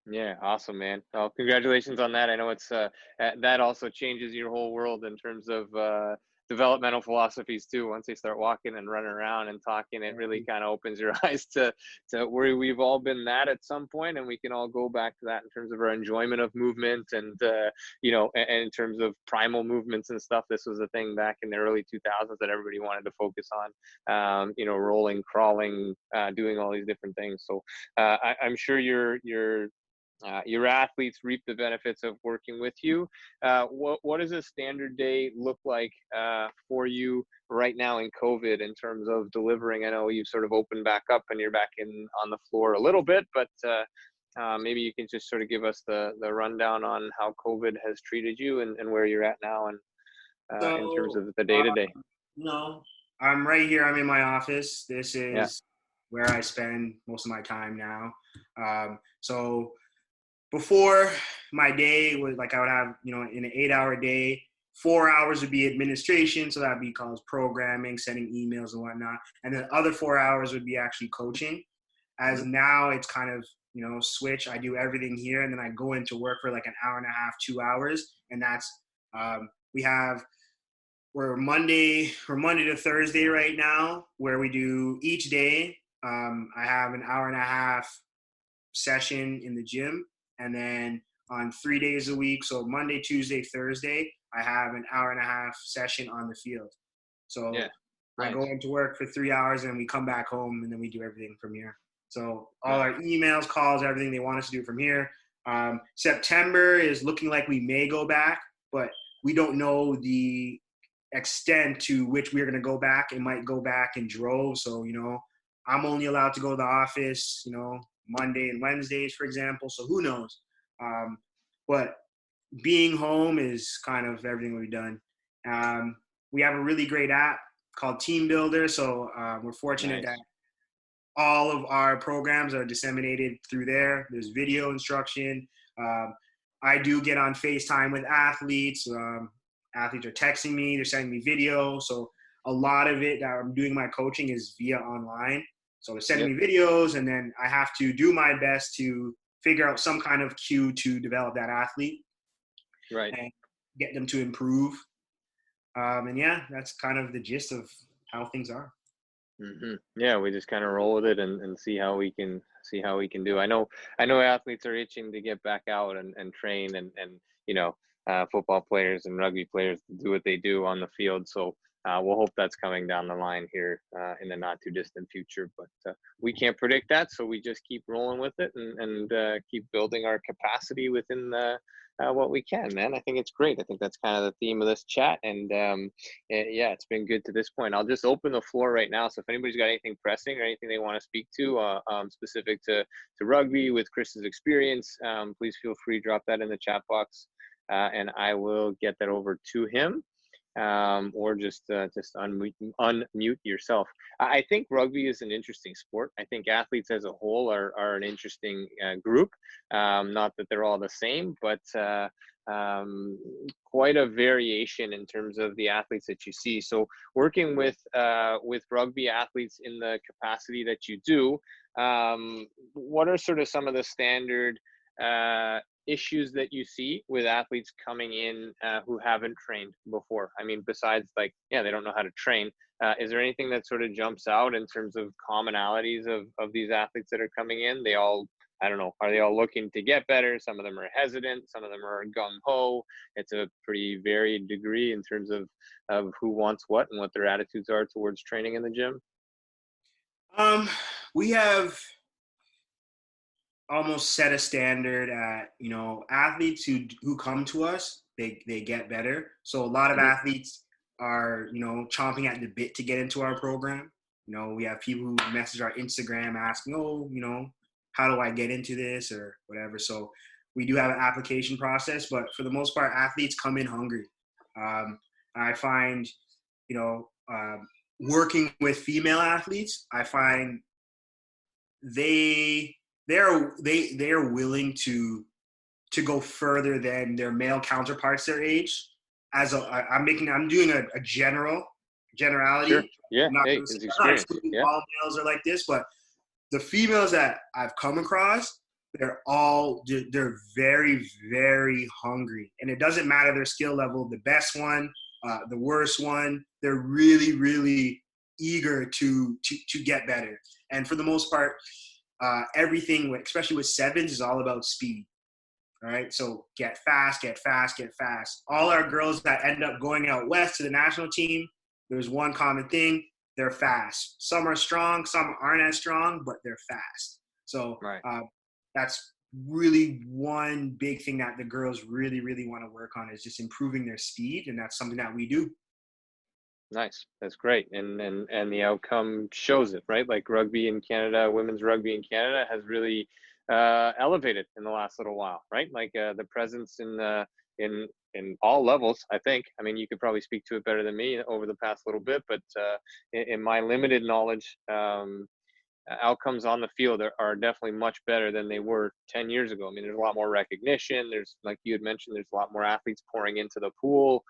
Yeah, awesome, man. Well, congratulations on that. I know it's that also changes your whole world in terms of developmental philosophies too. Once they start walking and running around and talking, it really kind of opens your eyes to where we've all been that at some point, and we can all go back to that in terms of our enjoyment of movement and and in terms of primal movements and stuff. This was a thing back in the early 2000s that everybody wanted to focus on. Rolling, crawling, doing all these different things. So I'm sure your athletes reap the benefits of working with you. What does a standard day look like for you right now in COVID in terms of delivering? I know you've sort of opened back up and you're back on the floor a little bit, but maybe you can just sort of give us the rundown on how COVID has treated you and where you're at now and in terms of the day-to-day. I'm right here. I'm in my office. This is where I spend most of my time now. So before, my day was like, I would have, in an 8-hour day, 4 hours would be administration. So that'd be called programming, sending emails and whatnot. And then the other 4 hours would be actually coaching. As now it's kind of, switch. I do everything here, and then I go into work for like an hour and a half, 2 hours. And that's, we're Monday to Thursday right now, where we do each day. I have an hour and a half session in the gym, and then on 3 days a week, so Monday, Tuesday, Thursday, I have an hour and a half session on the field. So Yeah. I Nice. go into work for 3 hours, and we come back home, and then we do everything from here. So all Nice. our emails, calls, everything, they want us to do from here. September is looking like we may go back, but we don't know the extent to which we're going to go back. It might go back in droves. So, I'm only allowed to go to the office, Monday and Wednesdays, for example. So who knows? But being home is kind of everything we've done. We have a really great app called Team Builder. So we're fortunate Nice. that all of our programs are disseminated through there. There's video instruction. I do get on FaceTime with athletes. Athletes are texting me. They're sending me video. So a lot of it that I'm doing my coaching is via online. So they're sending Yep. me videos, and then I have to do my best to figure out some kind of cue to develop that athlete Right. and get them to improve. And yeah, that's kind of the gist of how things are. Yeah, we just kind of roll with it and see how we can do. I know athletes are itching to get back out and train and football players and rugby players to do what they do on the field. So we'll hope that's coming down the line here in the not too distant future. But we can't predict that, so we just keep rolling with it and keep building our capacity within what we can, man. I think it's great. I think that's kind of the theme of this chat. And yeah, it's been good to this point. I'll just open the floor right now. So if anybody's got anything pressing or anything they want to speak to specific to rugby with Kris's experience, please feel free to drop that in the chat box and I will get that over to him. Or just unmute yourself. I think rugby is an interesting sport. I think athletes as a whole are an interesting group. Not that they're all the same, but quite a variation in terms of the athletes that you see. So working with rugby athletes in the capacity that you do, what are sort of some of the standard issues that you see with athletes coming in who haven't trained before? I mean, besides they don't know how to train. Is there anything that sort of jumps out in terms of commonalities of these athletes that are coming in? They all, I don't know, are they all looking to get better? Some of them are hesitant. Some of them are gung-ho. It's a pretty varied degree in terms of who wants what and what their attitudes are towards training in the gym. We have almost set a standard at athletes who come to us, they get better. So a lot of athletes are chomping at the bit to get into our program. We have people who message our Instagram asking, how do I get into this or whatever. So we do have an application process, but for the most part, athletes come in hungry. I find working with female athletes, I find they're willing to go further than their male counterparts their age. I'm doing a generality. Sure. Yeah. I'm not experience. Yeah. all males are like this, but the females that I've come across, they're very, very hungry, and it doesn't matter their skill level. The best one, the worst one, they're really, really eager to get better. And for the most part, everything, especially with sevens, is all about speed. All right, so get fast, get fast, get fast. All our girls that end up going out west to the national team, there's one common thing: they're fast. Some are strong, some aren't as strong, but they're fast. So that's really one big thing that the girls really, really want to work on, is just improving their speed, and that's something that we do. Nice. That's great. And the outcome shows it, right? Like rugby in Canada, women's rugby in Canada has really elevated in the last little while, right? Like the presence in all levels, I think. I mean, you could probably speak to it better than me over the past little bit, but in my limited knowledge, outcomes on the field are definitely much better than they were 10 years ago. I mean, there's a lot more recognition. There's, like you had mentioned, there's a lot more athletes pouring into the pool,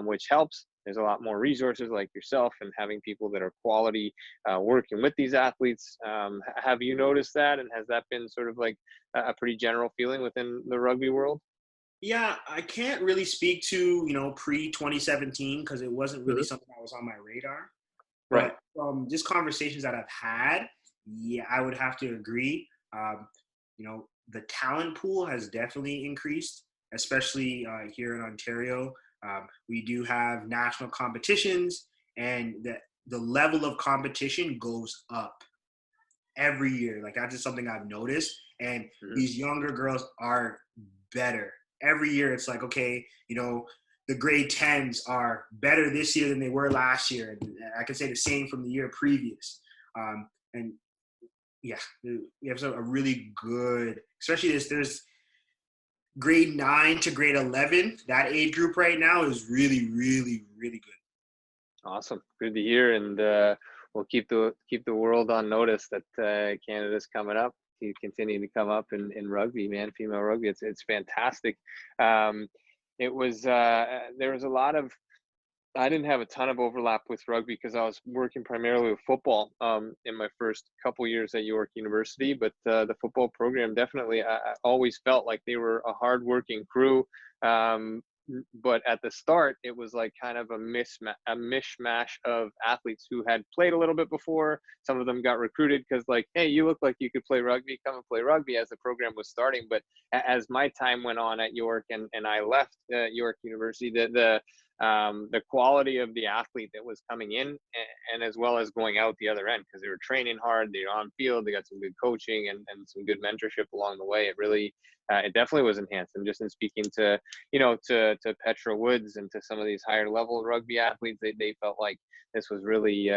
which helps. There's a lot more resources like yourself and having people that are quality working with these athletes. Have you noticed that? And has that been sort of like a pretty general feeling within the rugby world? Yeah, I can't really speak to, pre 2017 because it wasn't really Mhm. something that was on my radar. Right. But from just conversations that I've had, yeah, I would have to agree. The talent pool has definitely increased, especially here in Ontario. We do have national competitions, and the level of competition goes up every year. Like that's just something I've noticed. And Mhm. these younger girls are better. Every year it's like, okay, the grade 10s are better this year than they were last year. And I can say the same from the year previous. And yeah, we have a really good, especially there's grade 9 to grade 11. That age group right now is really, really, really good. Awesome. Good to hear. And we'll keep the world on notice that Canada's coming up. You continue to come up in rugby, man, female rugby. It's fantastic. Um, it was there was a lot of I didn't have a ton of overlap with rugby because I was working primarily with football in my first couple years at York University. But the football program definitely, I always felt like they were a hardworking crew. Um, but at the start, it was like kind of a mishmash of athletes who had played a little bit before. Some of them got recruited because, like, hey, you look like you could play rugby. Come and play rugby as the program was starting. But as my time went on at York and I left York University, the quality of the athlete that was coming in and as well as going out the other end because they were training hard, they're on field, they got some good coaching and some good mentorship along the way. It definitely was enhanced. And just in speaking to to Petra Woods and to some of these higher level rugby athletes, they felt like this was really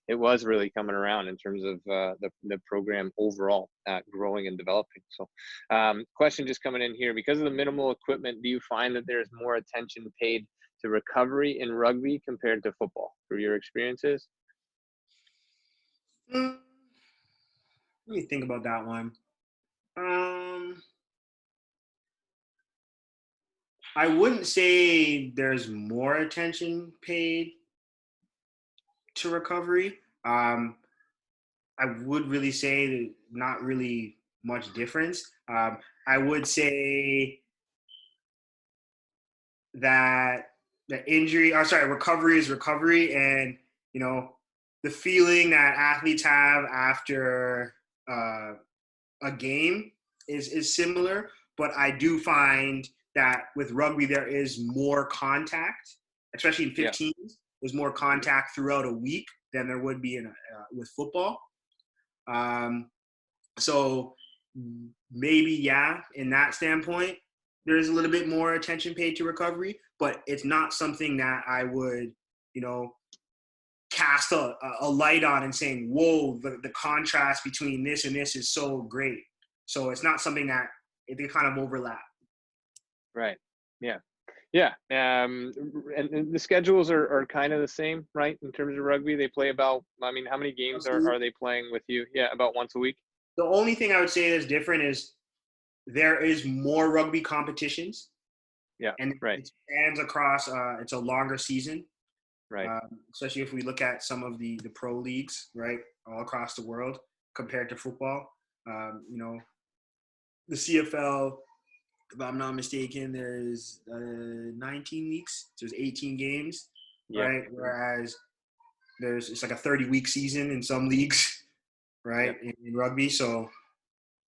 it was really coming around in terms of the program overall growing and developing. So question just coming in here, because of the minimal equipment, do you find that there's more attention paid to recovery in rugby compared to football through your experiences? Mm, Let me think about that one. Um, I wouldn't say there's more attention paid to recovery. Um, I would really say that not really much difference. I would say that recovery is recovery, and you know, the feeling that athletes have after uh, a game is similar. But I do find that with rugby there is more contact, especially in Yeah. 15s. There's more Mhm. contact throughout a week than there would be with football. Um, so maybe, yeah, in that standpoint, there's a little bit more attention paid to recovery, but it's not something that I would, you know, cast a light on and saying, whoa, the contrast between this and this is so great. So it's not something that they kind of overlap. Right. Yeah. Yeah. And the schedules are kind of the same, right? In terms of rugby, they play about, I mean, how many games are they playing with you? Yeah, about once a week. The only thing I would say that's different is there is more rugby competitions, Yeah. and Right. it spans across. It's a longer season, Right. especially if we look at some of the pro leagues, right, all across the world compared to football. The CFL, if I'm not mistaken, there's 19 weeks. There's 18 games, Yeah. right? Mhm. Whereas it's like a 30-week season in some leagues, Yeah. right, in rugby. So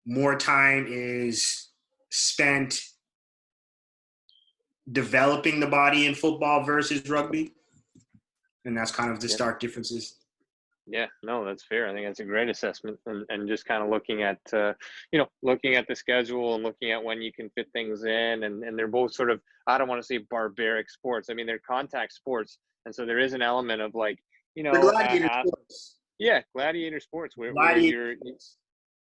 more time is spent developing the body in football versus rugby, and that's kind of the Yeah. stark differences. Yeah, no, that's fair. I think that's a great assessment, and just kind of looking at looking at the schedule and looking at when you can fit things in, and they're both sort of, I don't want to say barbaric sports. I mean, they're contact sports, and so there is an element of like The gladiator sports. yeah, gladiator sports where Gladiator you're sports.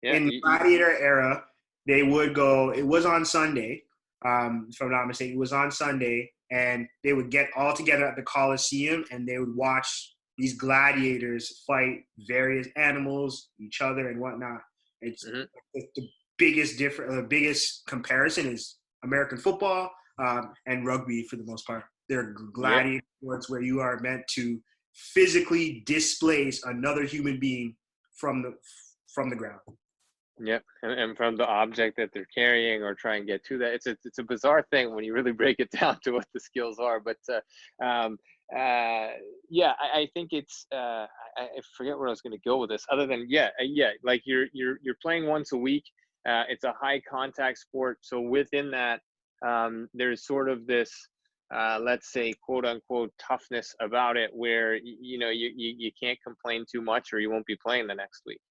yeah In the gladiator era, they would go. It was on Sunday, if I'm not mistaken. It was on Sunday, and they would get all together at the Coliseum, and they would watch these gladiators fight various animals, each other, and whatnot. It's mhm, the the biggest comparison is American football and rugby for the most part. They're yeah. gladiator sports where you are meant to physically displace another human being from the ground. Yep, and from the object that they're carrying or try and get to that, it's a bizarre thing when you really break it down to what the skills are. But um, yeah, I think it's I forget where I was going to go with this. Other than yeah, like you're playing once a week. It's a high contact sport, so within that, there's sort of this. Let's say quote unquote toughness about it where you can't complain too much or you won't be playing the next week,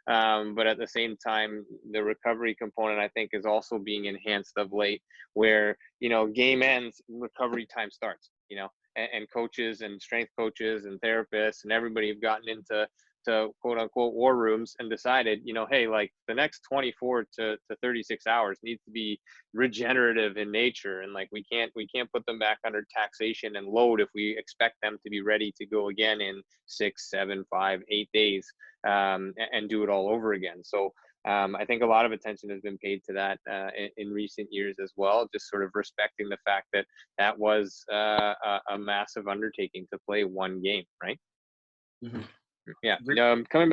but at the same time, the recovery component, I think, is also being enhanced of late, where, game ends, recovery time starts, and coaches and strength coaches and therapists and everybody have gotten into quote unquote war rooms and decided, hey, like the next 24 to 36 hours needs to be regenerative in nature. And like, we can't put them back under taxation and load if we expect them to be ready to go again in 6, 7, 5, 8 days, and do it all over again. So I think a lot of attention has been paid to that in recent years as well, just sort of respecting the fact that that was a massive undertaking to play one game, right? Mm-hmm. Yeah. Coming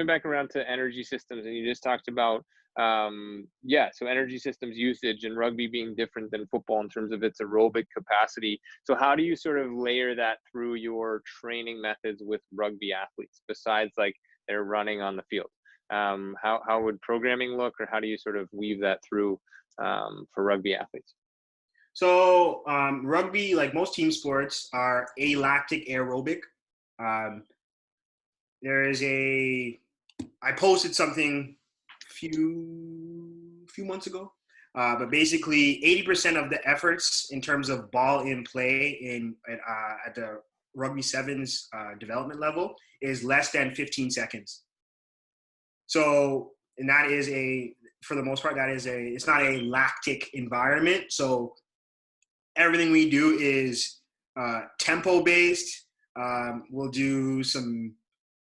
back around to energy systems, and you just talked about so energy systems usage and rugby being different than football in terms of its aerobic capacity. So how do you sort of layer that through your training methods with rugby athletes besides like they're running on the field? How would programming look, or how do you sort of weave that through for rugby athletes? So rugby, like most team sports, are alactic aerobic. Um, I posted something few months ago, but basically 80% of the efforts in terms of ball in play at the rugby sevens development level is less than 15 seconds. So, and that is for the most part, it's not a lactic environment. So everything we do is tempo based. We'll do some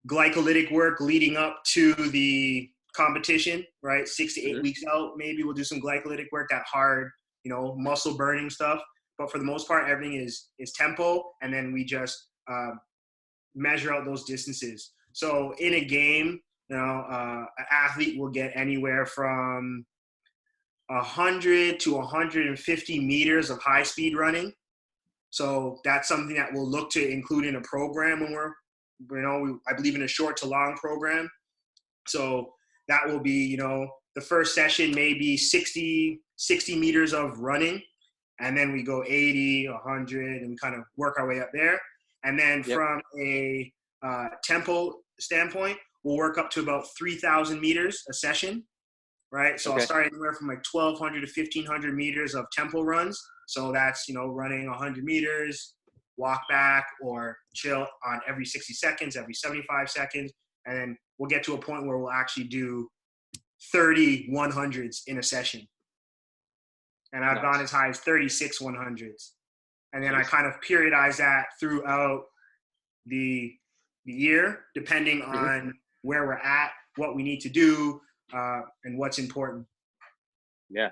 glycolytic work leading up to the competition, right? 6 to 8 weeks out, maybe we'll do some glycolytic work, that hard, muscle burning stuff. But for the most part, everything is tempo, and then we just measure out those distances. So in a game, an athlete will get anywhere from 100 to 150 meters of high speed running. So that's something that we'll look to include in a program when I believe in a short to long program. So that will be, the first session maybe 60 meters of running, and then we go 80, 100, and kind of work our way up there. And then from a tempo standpoint, we'll work up to about 3,000 meters a session, right? So I'll start anywhere from like 1,200 to 1,500 meters of tempo runs. So that's, running 100 meters, walk back or chill on every 60 seconds, every 75 seconds. And then we'll get to a point where we'll actually do 30 100s in a session. And I've gone as high as 36 100s. And then I kind of periodize that throughout the year, depending on where we're at, what we need to do, and what's important. Yeah.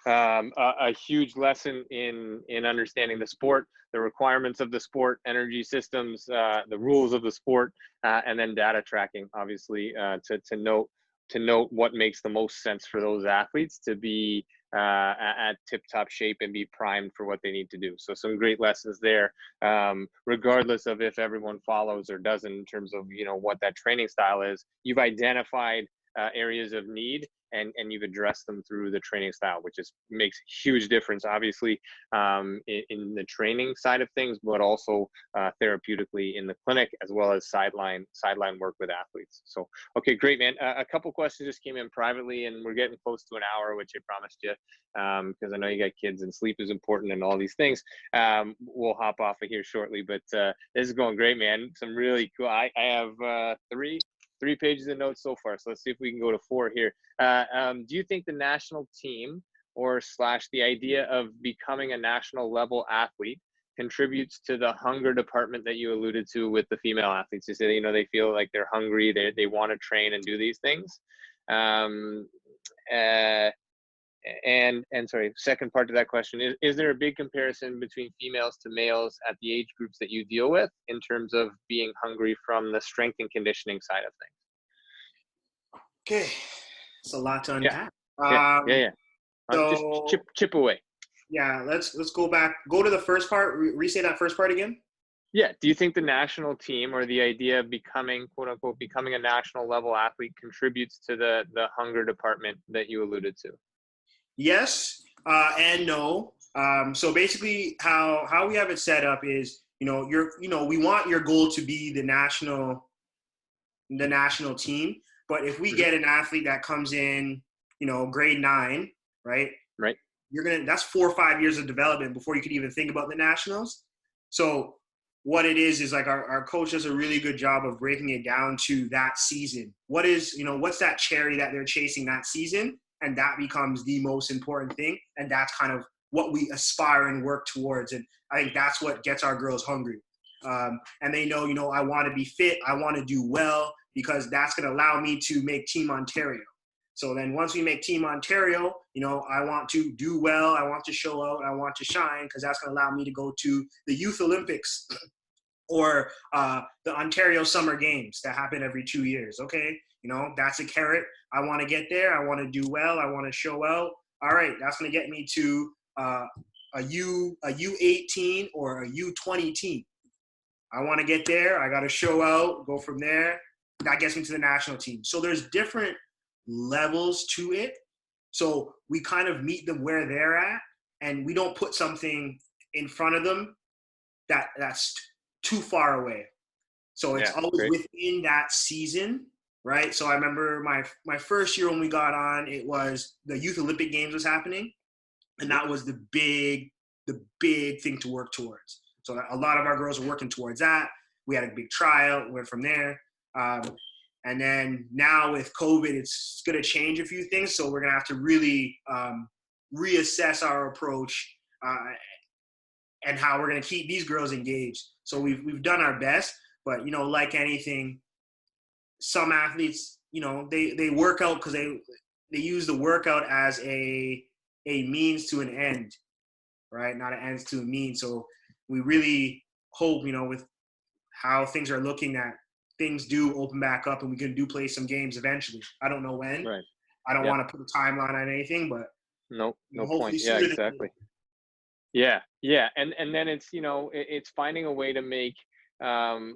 A huge lesson in understanding the sport, the requirements of the sport, energy systems, the rules of the sport, and then data tracking, obviously, to note what makes the most sense for those athletes to be at tip-top shape and be primed for what they need to do. So some great lessons there, regardless of if everyone follows or doesn't in terms of, what that training style is. You've identified areas of need, and you've addressed them through the training style, which makes huge difference, obviously, in the training side of things, but also therapeutically in the clinic, as well as sideline work with athletes. So, okay, great, man. A couple questions just came in privately, and we're getting close to an hour, which I promised you, because I know you got kids and sleep is important and all these things. We'll hop off of here shortly, but this is going great, man. Some really cool. I have three pages of notes so far. So let's see if we can go to 4 here. Do you think the national team or / the idea of becoming a national level athlete contributes to the hunger department that you alluded to with the female athletes? You say, they feel like they're hungry, they want to train and do these things. And sorry, second part to that question is there a big comparison between females to males at the age groups that you deal with in terms of being hungry from the strength and conditioning side of things? Okay, It's a lot to Yeah, unpack. yeah, yeah, yeah. Just So chip away. yeah, let's go back. Go to the first part. Re-say that first part again. Yeah. Do you think the national team or the idea of becoming, quote unquote, becoming a national level athlete contributes to the hunger department that you alluded to? Yes, and no. So basically, how we have it set up is, we want your goal to be the national team. But if we Mm-hmm. get an athlete that comes in, grade 9, right? Right. That's 4 or 5 years of development before you could even think about the nationals. So what it is like our coach does a really good job of breaking it down to that season. What's that cherry that they're chasing that season? And that becomes the most important thing. And that's kind of what we aspire and work towards. And I think that's what gets our girls hungry. And they know, I want to be fit. I want to do well, because that's going to allow me to make Team Ontario. So then once we make Team Ontario, I want to do well. I want to show out. I want to shine, because that's going to allow me to go to the Youth Olympics or the Ontario Summer Games that happen every 2 years. Okay, that's a carrot. I want to get there. I want to do well. I want to show out. All right, that's going to get me to a U18 or a U20 team. I want to get there. I got to show out, go from there. That gets me to the national team. So there's different levels to it. So we kind of meet them where they're at, and we don't put something in front of them that's too far away. So it's always within that season, right? So I remember my first year when we got on, it was the Youth Olympic Games was happening, and that was the big thing to work towards. So a lot of our girls were working towards that. We had a big tryout, went from there. And then now with COVID, it's going to change a few things. So we're going to have to really reassess our approach and how we're going to keep these girls engaged. So we've done our best, but, like anything, some athletes, they work out because they use the workout as a means to an end, right? Not an ends to a means. So we really hope, with how things are looking, that things do open back up and we can play some games eventually. I don't know when. Right. I don't want to put a timeline on anything, but no point. Yeah, exactly. Yeah. And then it's it's finding a way to make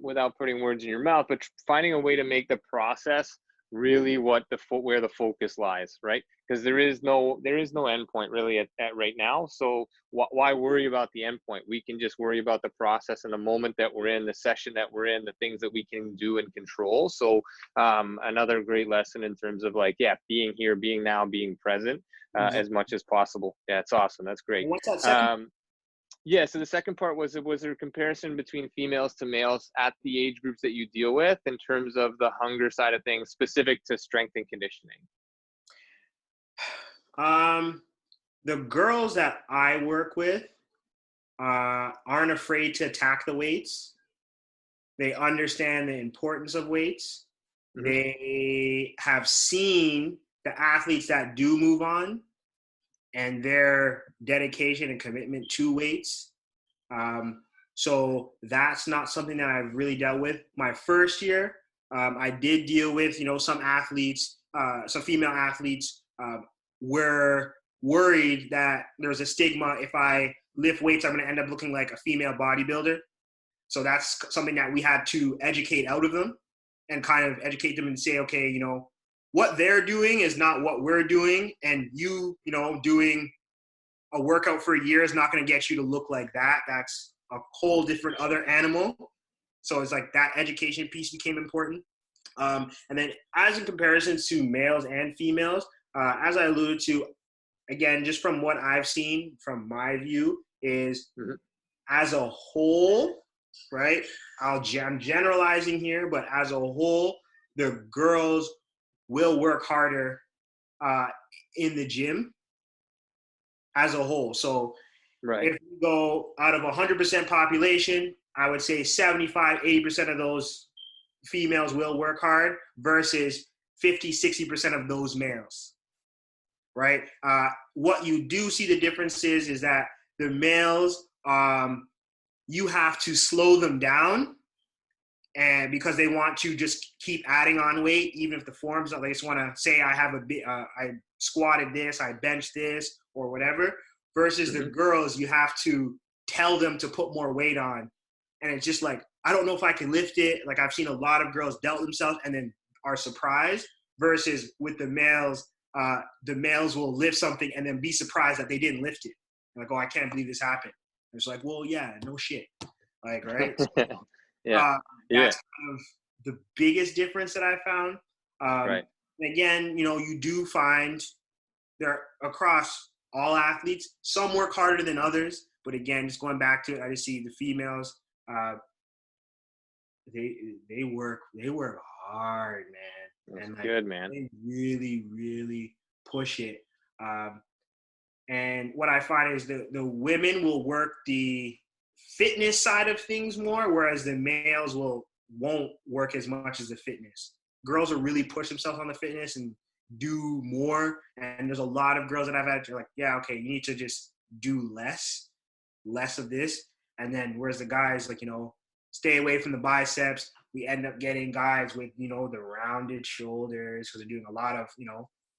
without putting words in your mouth, but finding a way to make the process really where the focus lies, right? Because there is no end point really at right now. So why worry about the end point? We can just worry about the process and the moment that we're in, the session that we're in, the things that we can do and control. So another great lesson in terms of being here, being now, being present as much as possible. Yeah, it's awesome. That's great. What's that second? Yeah, so the second part was there a comparison between females to males at the age groups that you deal with in terms of the hunger side of things, specific to strength and conditioning? The girls that I work with aren't afraid to attack the weights. They understand the importance of weights. Mm-hmm. They have seen the athletes that do move on and their dedication and commitment to weights. So that's not something that I've really dealt with. My first year, I did deal with, some athletes, some female athletes were worried that there was a stigma. If I lift weights, I'm going to end up looking like a female bodybuilder. So that's something that we had to educate out of them and kind of educate them and say, okay, what they're doing is not what we're doing. And doing a workout for a year is not going to get you to look like that. That's a whole different other animal. So it's like that education piece became important. And then as in comparisons to males and females, as I alluded to, again, just from what I've seen from my view is as a whole, right? I'm generalizing here, but as a whole, the girls will work harder in the gym as a whole. So if we go out of 100% population, I would say 75, 80% of those females will work hard versus 50, 60% of those males, right? What you do see the difference is that the males, you have to slow them down and because they want to just keep adding on weight, even if the form's not, they just want to say I have I squatted this, I benched this, or whatever. Versus the girls, you have to tell them to put more weight on, and it's just like, I don't know if I can lift it. Like, I've seen a lot of girls doubt themselves and then are surprised. Versus with the males will lift something and then be surprised that they didn't lift it. Like, oh, I can't believe this happened. And it's like, well, yeah, no shit. Like, right? Yeah. That's kind of the biggest difference that I found. Right. And again, you do find there across all athletes, some work harder than others. But again, just going back to it, I just see the females, they work hard, man. That's And like, good, man. they really, really push it. And what I find is the women will work the fitness side of things more, whereas the males won't work as much as the fitness. Girls will really push themselves on the fitness and do more. And there's a lot of girls that I've had to like, yeah, okay, you need to just do less of this. And then whereas the guys, like, stay away from the biceps, we end up getting guys with, the rounded shoulders because they're doing a lot of,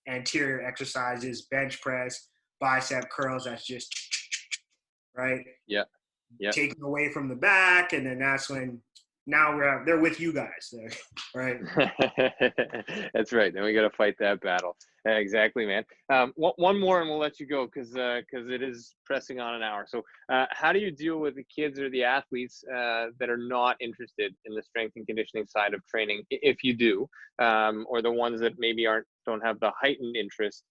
anterior exercises, bench press, bicep curls. That's just right. Yeah. Taking away from the back, and then that's when now they're with you guys, right? That's right. Then we got to fight that battle. Exactly, man. One more, and we'll let you go because it is pressing on an hour. So, how do you deal with the kids or the athletes that are not interested in the strength and conditioning side of training, if you do, or the ones that maybe don't have the heightened interest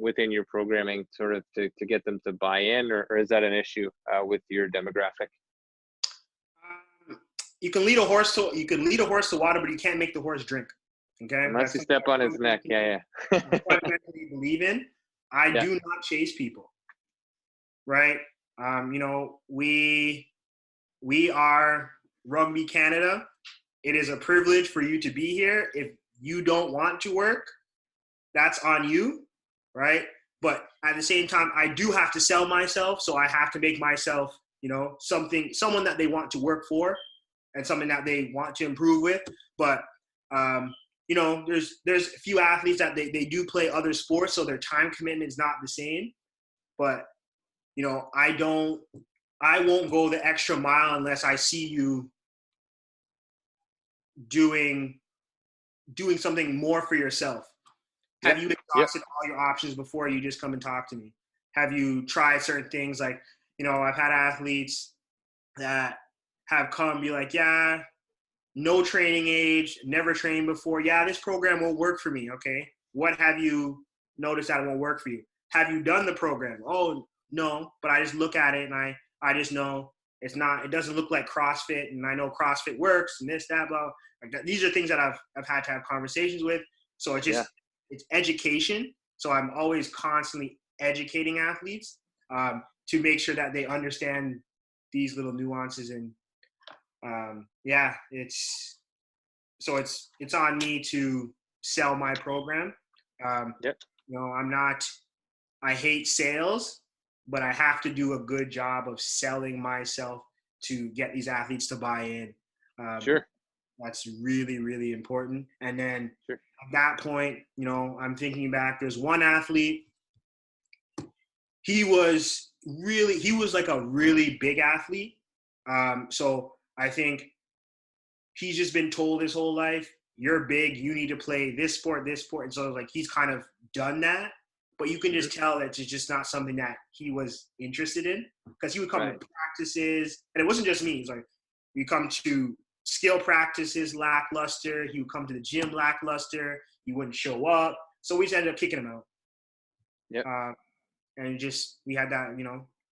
within your programming, sort of to get them to buy in, or is that an issue with your demographic? You can lead a horse to water, but you can't make the horse drink. Okay, unless you step on his neck. Yeah. I fundamentally believe in. I do not chase people, right? We are Rugby Canada. It is a privilege for you to be here. If you don't want to work, that's on you, right? But at the same time, I do have to sell myself, so I have to make myself, someone that they want to work for and something that they want to improve with. But there's a few athletes that they do play other sports, so their time commitment is not the same. But I won't go the extra mile unless I see you doing something more for yourself. Have you exhausted all your options before you just come and talk to me? Have you tried certain things? Like, I've had athletes that have come be like, yeah, no training age, never trained before. Yeah, this program won't work for me. Okay. What have you noticed that it won't work for you? Have you done the program? Oh, no, but I just look at it and I just know it doesn't look like CrossFit, and I know CrossFit works and this, that, blah. Like, these are things that I've had to have conversations with. So it's education. So I'm always constantly educating athletes to make sure that they understand these little nuances. And it's on me to sell my program. I hate sales, but I have to do a good job of selling myself to get these athletes to buy in. Sure. That's really, really important. And then at that point, I'm thinking back, there's one athlete, he was like a really big athlete. So I think he's just been told his whole life, you're big, you need to play this sport. And so like, he's kind of done that, but you can just tell that it's just not something that he was interested in, because he would come to practices, and it wasn't just me. It's like, we come to skill practices lackluster. He would come to the gym lackluster. He wouldn't show up. So we just ended up kicking him out. Yep. And we had that,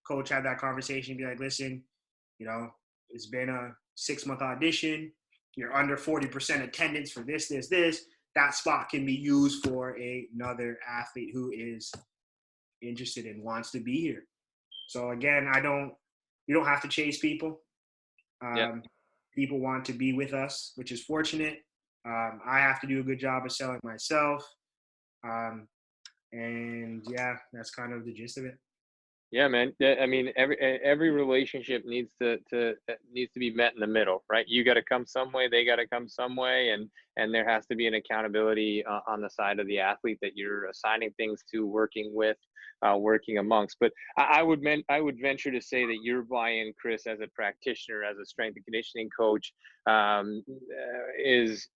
coach had that conversation, be like, listen, it's been a 6-month audition. You're under 40% attendance for this. That spot can be used for another athlete who is interested and wants to be here. So again, you don't have to chase people. People want to be with us, which is fortunate. I have to do a good job of selling myself. And yeah, that's kind of the gist of it. Yeah, man. I mean, every relationship needs to needs to be met in the middle, right? You got to come some way, they got to come some way, and there has to be an accountability on the side of the athlete that you're assigning things to, working with, working amongst. But I would venture to say that your buy-in, Kris, as a practitioner, as a strength and conditioning coach, is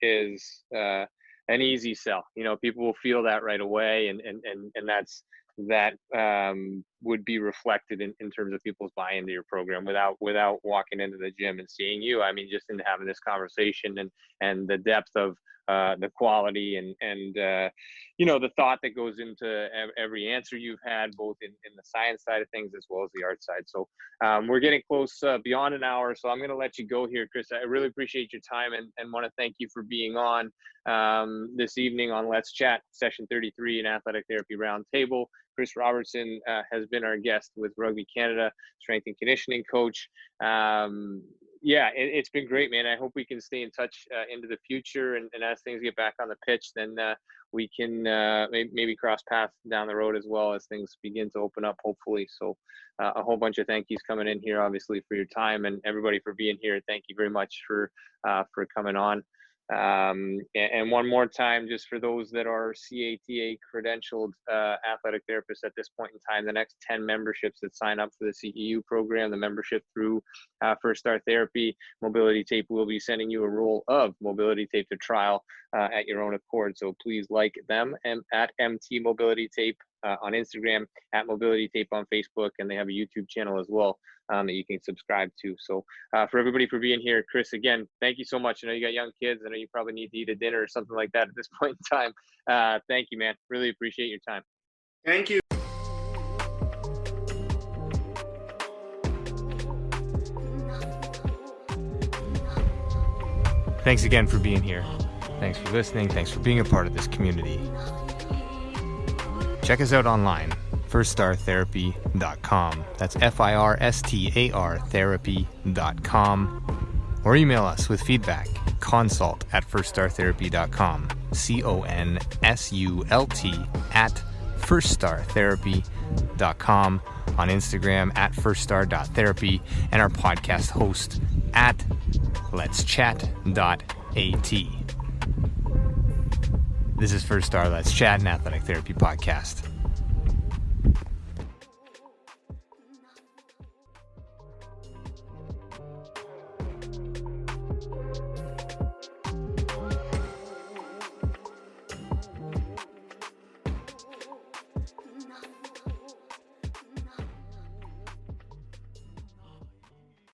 an easy sell. You know, people will feel that right away, and that would be reflected in terms of people's buy into your program without walking into the gym and seeing you. I mean, just into having this conversation and the depth of the quality and you know, the thought that goes into every answer you've had, both in the science side of things as well as the art side. So we're getting close beyond an hour, so I'm going to let you go here, Kris. I really appreciate your time and want to thank you for being on this evening on Let's Chat, session 33 in Athletic Therapy Roundtable. Kris Robertson has been our guest with Rugby Canada, strength and conditioning coach. Yeah, it's been great, man. I hope we can stay in touch into the future, and as things get back on the pitch, then we can maybe cross paths down the road as well as things begin to open up, hopefully. So a whole bunch of thank yous coming in here, obviously, for your time, and everybody for being here. Thank you very much for coming on. And one more time, just for those that are CATA credentialed athletic therapists at this point in time, the next 10 memberships that sign up for the CEU program, the membership through First Star Therapy, Mobility Tape will be sending you a roll of Mobility Tape to trial at your own accord. So please like them and at MT Mobility Tape on Instagram, at Mobility Tape on Facebook, and they have a YouTube channel as well that you can subscribe to. So for everybody for being here, Kris, again, thank you so much. I know you got young kids. I know you probably need to eat a dinner or something like that at this point in time. Thank you, man. Really appreciate your time. Thank you. Thanks again for being here. Thanks for listening. Thanks for being a part of this community. Check us out online, firststartherapy.com. That's FIRSTAR therapy.com. Or email us with feedback, consult@firststartherapy.com, CONSULT@firststartherapy.com, on Instagram @firststar.therapy, and our podcast host @letschat.at. This is First Star Let's Chat, an athletic therapy podcast.